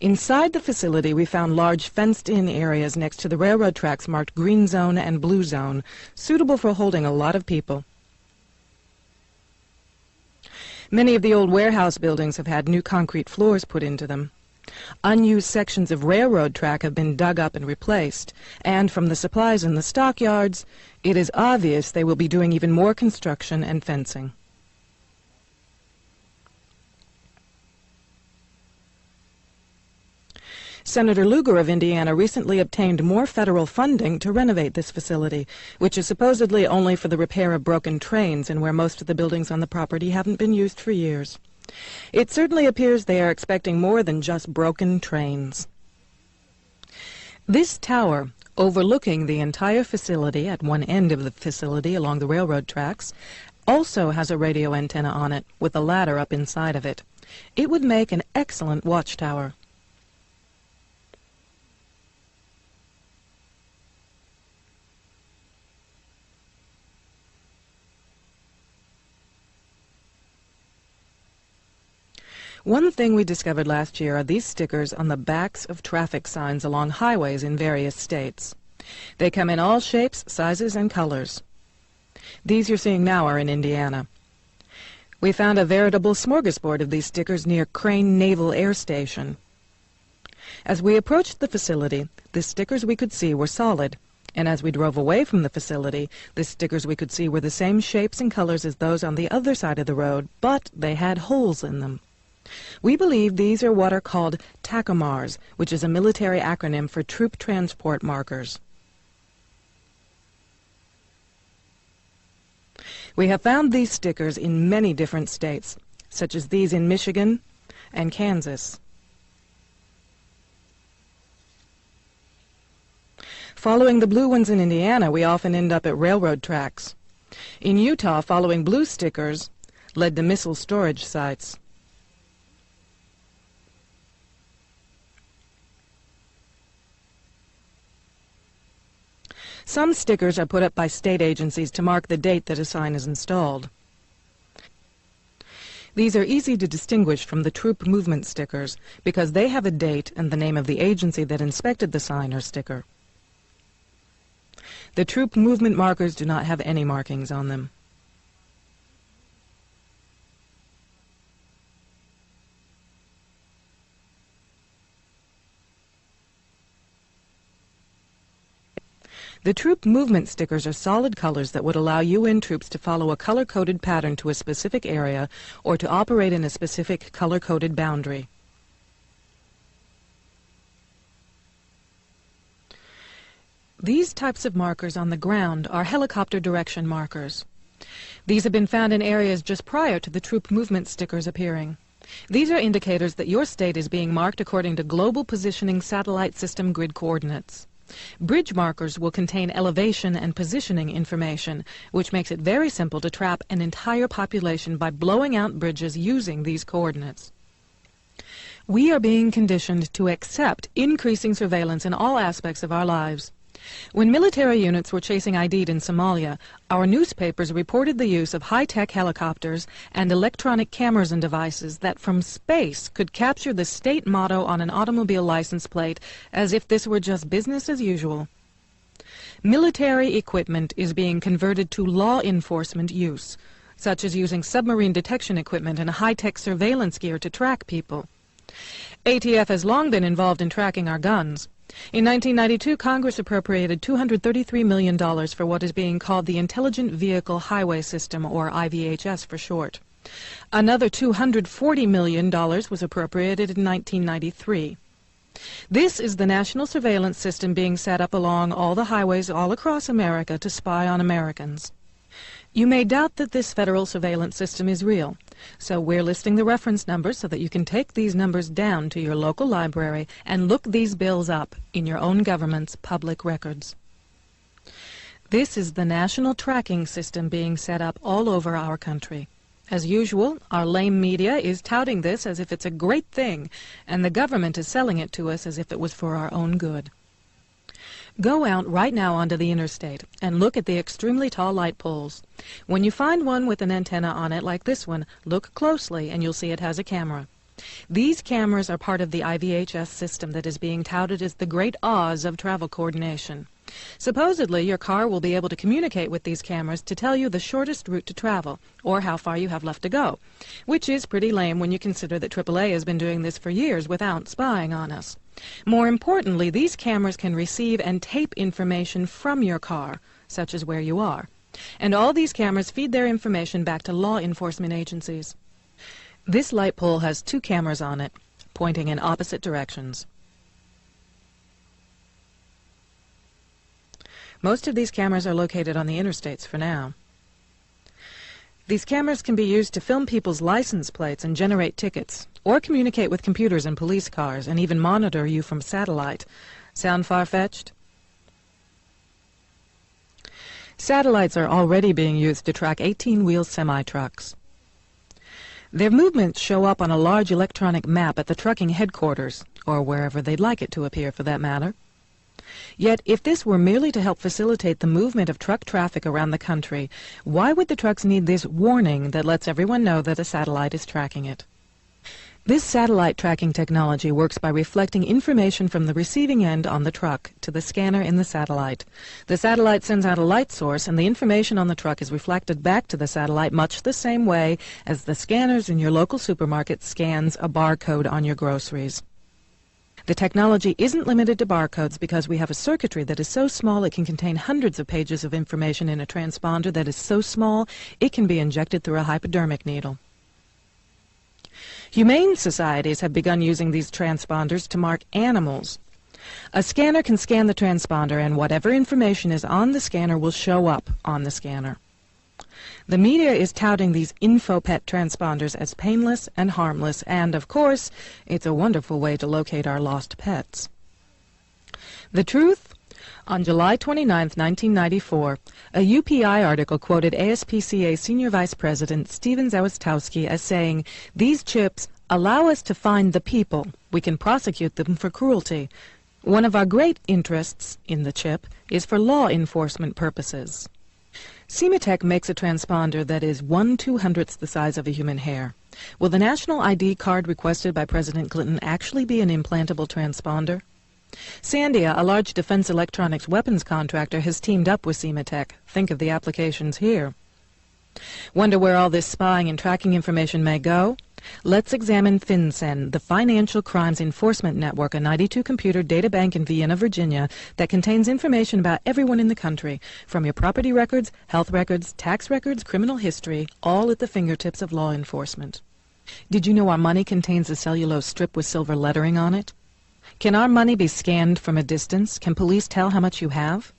Inside the facility, we found large fenced-in areas next to the railroad tracks marked Green Zone and Blue Zone, suitable for holding a lot of people. Many of the old warehouse buildings have had new concrete floors put into them. Unused sections of railroad track have been dug up and replaced, and from the supplies in the stockyards, it is obvious they will be doing even more construction and fencing. Senator Lugar of Indiana recently obtained more federal funding to renovate this facility, which is supposedly only for the repair of broken trains and where most of the buildings on the property haven't been used for years. It certainly appears they are expecting more than just broken trains. This tower, overlooking the entire facility at one end of the facility along the railroad tracks, also has a radio antenna on it with a ladder up inside of it. It would make an excellent watchtower. One thing we discovered last year are these stickers on the backs of traffic signs along highways in various states. They come in all shapes, sizes, and colors. These you're seeing now are in Indiana. We found a veritable smorgasbord of these stickers near Crane Naval Air Station. As we approached the facility, the stickers we could see were solid, and as we drove away from the facility, the stickers we could see were the same shapes and colors as those on the other side of the road, but they had holes in them. We believe these are what are called TACOMARs, which is a military acronym for Troop Transport Markers. We have found these stickers in many different states, such as these in Michigan and Kansas. Following the blue ones in Indiana, we often end up at railroad tracks. In Utah, following blue stickers led to missile storage sites. Some stickers are put up by state agencies to mark the date that a sign is installed. These are easy to distinguish from the troop movement stickers because they have a date and the name of the agency that inspected the sign or sticker. The troop movement markers do not have any markings on them. The troop movement stickers are solid colors that would allow UN troops to follow a color-coded pattern to a specific area or to operate in a specific color-coded boundary. These types of markers on the ground are helicopter direction markers. These have been found in areas just prior to the troop movement stickers appearing. These are indicators that your state is being marked according to Global Positioning Satellite System grid coordinates. Bridge markers will contain elevation and positioning information, which makes it very simple to trap an entire population by blowing out bridges using these coordinates. We are being conditioned to accept increasing surveillance in all aspects of our lives. When military units were chasing Aidid in Somalia, our newspapers reported the use of high-tech helicopters and electronic cameras and devices that from space could capture the state motto on an automobile license plate as if this were just business as usual. Military equipment is being converted to law enforcement use, such as using submarine detection equipment and high-tech surveillance gear to track people. ATF has long been involved in tracking our guns. In 1992, Congress appropriated $233 million for what is being called the Intelligent Vehicle Highway System, or IVHS for short. Another $240 million was appropriated in 1993. This is the national surveillance system being set up along all the highways all across America to spy on Americans. You may doubt that this federal surveillance system is real, so we're listing the reference numbers so that you can take these numbers down to your local library and look these bills up in your own government's public records. This is the national tracking system being set up all over our country. As usual, our lame media is touting this as if it's a great thing, and the government is selling it to us as if it was for our own good. Go out right now onto the interstate and look at the extremely tall light poles. When you find one with an antenna on it like this one, look closely and you'll see it has a camera. These cameras are part of the IVHS system that is being touted as the Great Oz of travel coordination. Supposedly, your car will be able to communicate with these cameras to tell you the shortest route to travel, or how far you have left to go, which is pretty lame when you consider that AAA has been doing this for years without spying on us. More importantly, these cameras can receive and tape information from your car, such as where you are. And all these cameras feed their information back to law enforcement agencies. This light pole has two cameras on it, pointing in opposite directions. Most of these cameras are located on the interstates for now. These cameras can be used to film people's license plates and generate tickets, or communicate with computers in police cars and even monitor you from satellite. Sound far-fetched? Satellites are already being used to track 18-wheel semi-trucks. Their movements show up on a large electronic map at the trucking headquarters, or wherever they'd like it to appear for that matter. Yet, if this were merely to help facilitate the movement of truck traffic around the country, why would the trucks need this warning that lets everyone know that a satellite is tracking it? This satellite tracking technology works by reflecting information from the receiving end on the truck to the scanner in the satellite. The satellite sends out a light source, and the information on the truck is reflected back to the satellite much the same way as the scanners in your local supermarket scans a barcode on your groceries. The technology isn't limited to barcodes because we have a circuitry that is so small it can contain hundreds of pages of information in a transponder that is so small it can be injected through a hypodermic needle. Humane societies have begun using these transponders to mark animals. A scanner can scan the transponder, and whatever information is on the scanner will show up on the scanner. The media is touting these InfoPet transponders as painless and harmless, and, of course, it's a wonderful way to locate our lost pets. The truth? On July 29, 1994, a UPI article quoted ASPCA Senior Vice President Stephen Zawistowski as saying, "These chips allow us to find the people. We can prosecute them for cruelty. One of our great interests in the chip is for law enforcement purposes." Sematech makes a transponder that is 1/200th the size of a human hair. Will the national ID card requested by President Clinton actually be an implantable transponder? Sandia, a large defense electronics weapons contractor, has teamed up with Sematech. Think of the applications here. Wonder where all this spying and tracking information may go? Let's examine FinCEN, the Financial Crimes Enforcement Network, a 92-computer databank in Vienna, Virginia, that contains information about everyone in the country, from your property records, health records, tax records, criminal history, all at the fingertips of law enforcement. Did you know our money contains a cellulose strip with silver lettering on it? Can our money be scanned from a distance? Can police tell how much you have?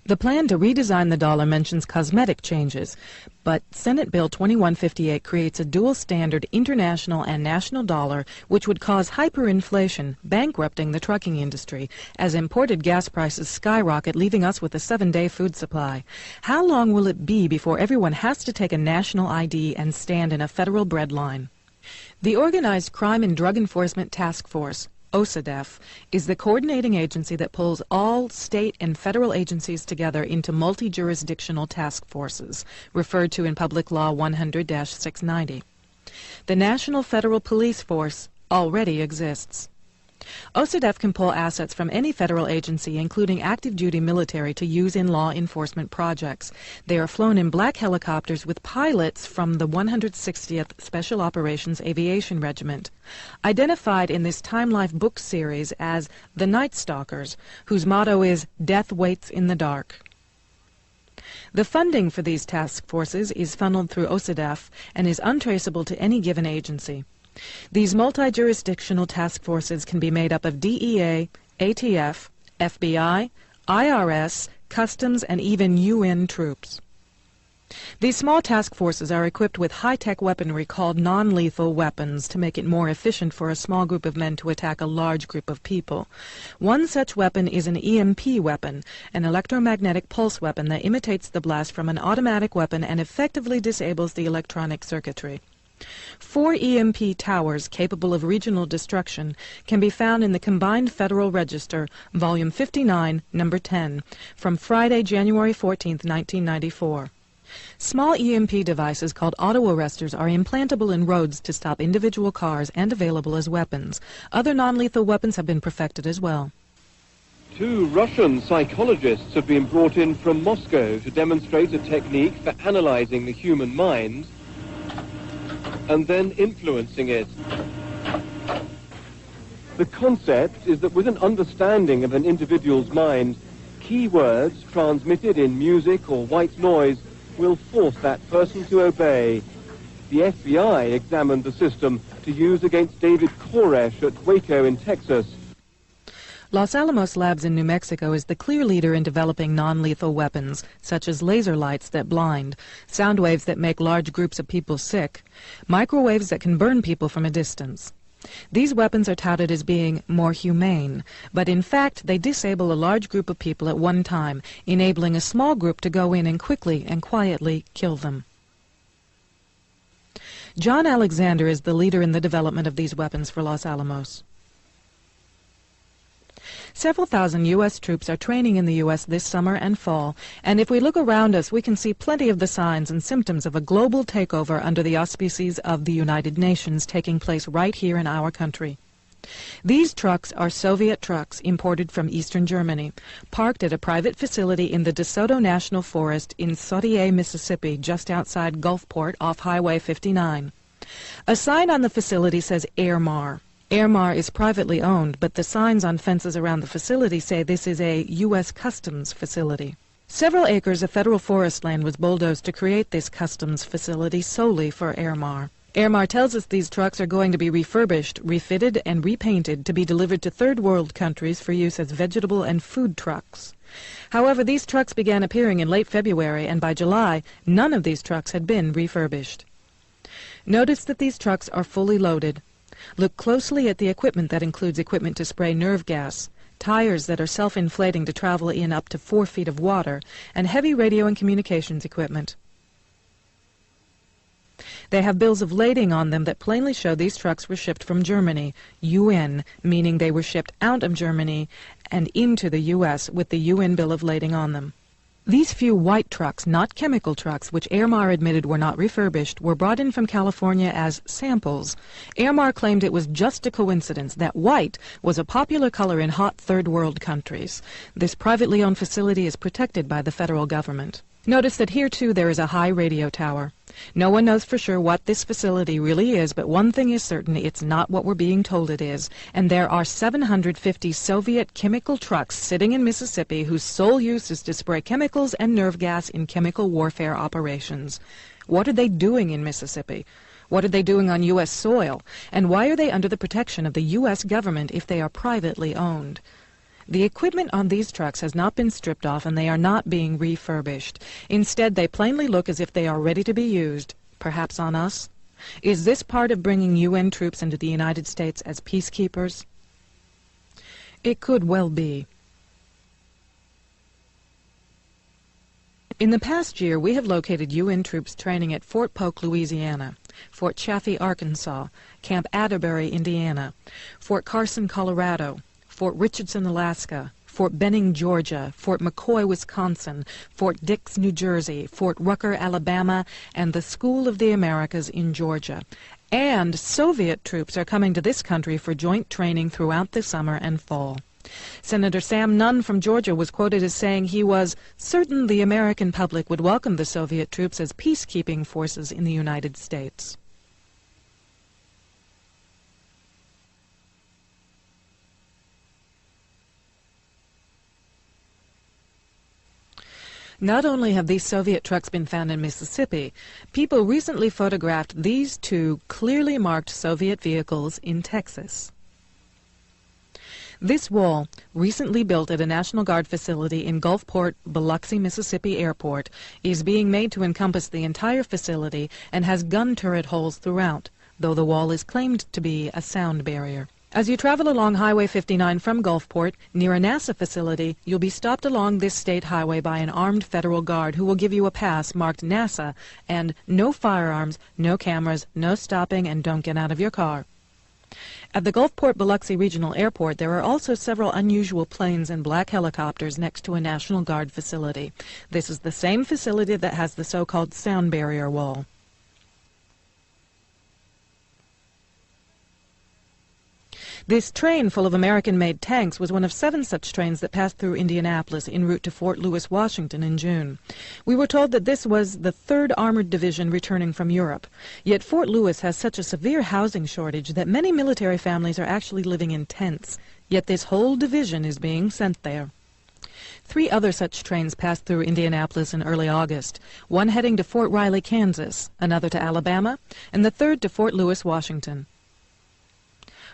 The plan to redesign the dollar mentions cosmetic changes, but Senate Bill 2158 creates a dual-standard international and national dollar which would cause hyperinflation, bankrupting the trucking industry, as imported gas prices skyrocket, leaving us with a 7-day food supply. How long will it be before everyone has to take a national ID and stand in a federal bread line? The Organized Crime and Drug Enforcement Task Force, OCDETF, is the coordinating agency that pulls all state and federal agencies together into multi-jurisdictional task forces, referred to in Public Law 100-690. The National Federal Police Force already exists. OCDETF can pull assets from any federal agency, including active-duty military, to use in law enforcement projects. They are flown in black helicopters with pilots from the 160th Special Operations Aviation Regiment, identified in this Time Life book series as the Night Stalkers, whose motto is "Death Waits in the Dark." The funding for these task forces is funneled through OCDETF and is untraceable to any given agency. These multi-jurisdictional task forces can be made up of DEA, ATF, FBI, IRS, Customs, and even UN troops. These small task forces are equipped with high-tech weaponry called non-lethal weapons to make it more efficient for a small group of men to attack a large group of people. One such weapon is an EMP weapon, an electromagnetic pulse weapon that imitates the blast from an automatic weapon and effectively disables the electronic circuitry. 4 EMP towers capable of regional destruction can be found in the Combined Federal Register, Volume 59, Number 10, from Friday, January 14, 1994. Small EMP devices called auto-arresters are implantable in roads to stop individual cars and available as weapons. Other non-lethal weapons have been perfected as well. 2 Russian psychologists have been brought in from Moscow to demonstrate a technique for analyzing the human mind and then influencing it. The concept is that with an understanding of an individual's mind, key words transmitted in music or white noise will force that person to obey. The FBI examined the system to use against David Koresh at Waco in Texas. Los Alamos Labs in New Mexico is the clear leader in developing non-lethal weapons, such as laser lights that blind, sound waves that make large groups of people sick, microwaves that can burn people from a distance. These weapons are touted as being more humane, but in fact they disable a large group of people at one time, enabling a small group to go in and quickly and quietly kill them. John Alexander is the leader in the development of these weapons for Los Alamos. Several thousand U.S. troops are training in the U.S. this summer and fall, and if we look around us, we can see plenty of the signs and symptoms of a global takeover under the auspices of the United Nations taking place right here in our country. These trucks are Soviet trucks imported from eastern Germany, parked at a private facility in the DeSoto National Forest in Sautier, Mississippi, just outside Gulfport off Highway 59. A sign on the facility says Airmar. Airmar is privately owned, but the signs on fences around the facility say this is a U.S. Customs facility. Several acres of federal forest land was bulldozed to create this customs facility solely for Airmar. Airmar tells us these trucks are going to be refurbished, refitted, and repainted to be delivered to third world countries for use as vegetable and food trucks. However, these trucks began appearing in late February, and by July, none of these trucks had been refurbished. Notice that these trucks are fully loaded. Look closely at the equipment that includes equipment to spray nerve gas, tires that are self-inflating to travel in up to 4 feet of water, and heavy radio and communications equipment. They have bills of lading on them that plainly show these trucks were shipped from Germany, UN, meaning they were shipped out of Germany and into the U.S. with the UN bill of lading on them. These few white trucks, not chemical trucks, which Airmar admitted were not refurbished, were brought in from California as samples. Airmar claimed it was just a coincidence that white was a popular color in hot third world countries. This privately owned facility is protected by the federal government. Notice that here, too, there is a high radio tower. No one knows for sure what this facility really is, but one thing is certain, it's not what we're being told it is. And there are 750 Soviet chemical trucks sitting in Mississippi whose sole use is to spray chemicals and nerve gas in chemical warfare operations. What are they doing in Mississippi? What are they doing on U.S. soil? And why are they under the protection of the U.S. government if they are privately owned? The equipment on these trucks has not been stripped off, and they are not being refurbished. Instead, they plainly look as if they are ready to be used, perhaps on us. Is this part of bringing UN troops into the United States as peacekeepers? It could well be. In the past year, we have located UN troops training at Fort Polk, Louisiana, Fort Chaffee, Arkansas, Camp Atterbury, Indiana, Fort Carson, Colorado, Fort Richardson, Alaska, Fort Benning, Georgia, Fort McCoy, Wisconsin, Fort Dix, New Jersey, Fort Rucker, Alabama, and the School of the Americas in Georgia. And Soviet troops are coming to this country for joint training throughout the summer and fall. Senator Sam Nunn from Georgia was quoted as saying he was certain the American public would welcome the Soviet troops as peacekeeping forces in the United States. Not only have these Soviet trucks been found in Mississippi, people recently photographed these two clearly marked Soviet vehicles in Texas. This wall, recently built at a National Guard facility in Gulfport, Biloxi, Mississippi Airport, is being made to encompass the entire facility and has gun turret holes throughout, though the wall is claimed to be a sound barrier. As you travel along Highway 59 from Gulfport, near a NASA facility, you'll be stopped along this state highway by an armed federal guard who will give you a pass marked NASA and no firearms, no cameras, no stopping, and don't get out of your car. At the Gulfport Biloxi Regional Airport, there are also several unusual planes and black helicopters next to a National Guard facility. This is the same facility that has the so-called sound barrier wall. This train full of American-made tanks was one of 7 such trains that passed through Indianapolis en route to Fort Lewis, Washington in June. We were told that this was the 3rd Armored Division returning from Europe. Yet Fort Lewis has such a severe housing shortage that many military families are actually living in tents. Yet this whole division is being sent there. 3 other such trains passed through Indianapolis in early August, one heading to Fort Riley, Kansas, another to Alabama, and the 3rd to Fort Lewis, Washington.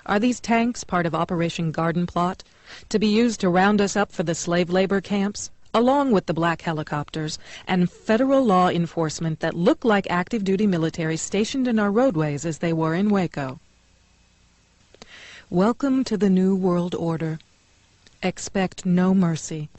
Are these tanks part of Operation Garden Plot, to be used to round us up for the slave labor camps, along with the black helicopters and federal law enforcement that look like active-duty military stationed in our roadways as they were in Waco? Welcome to the New World Order. Expect no mercy.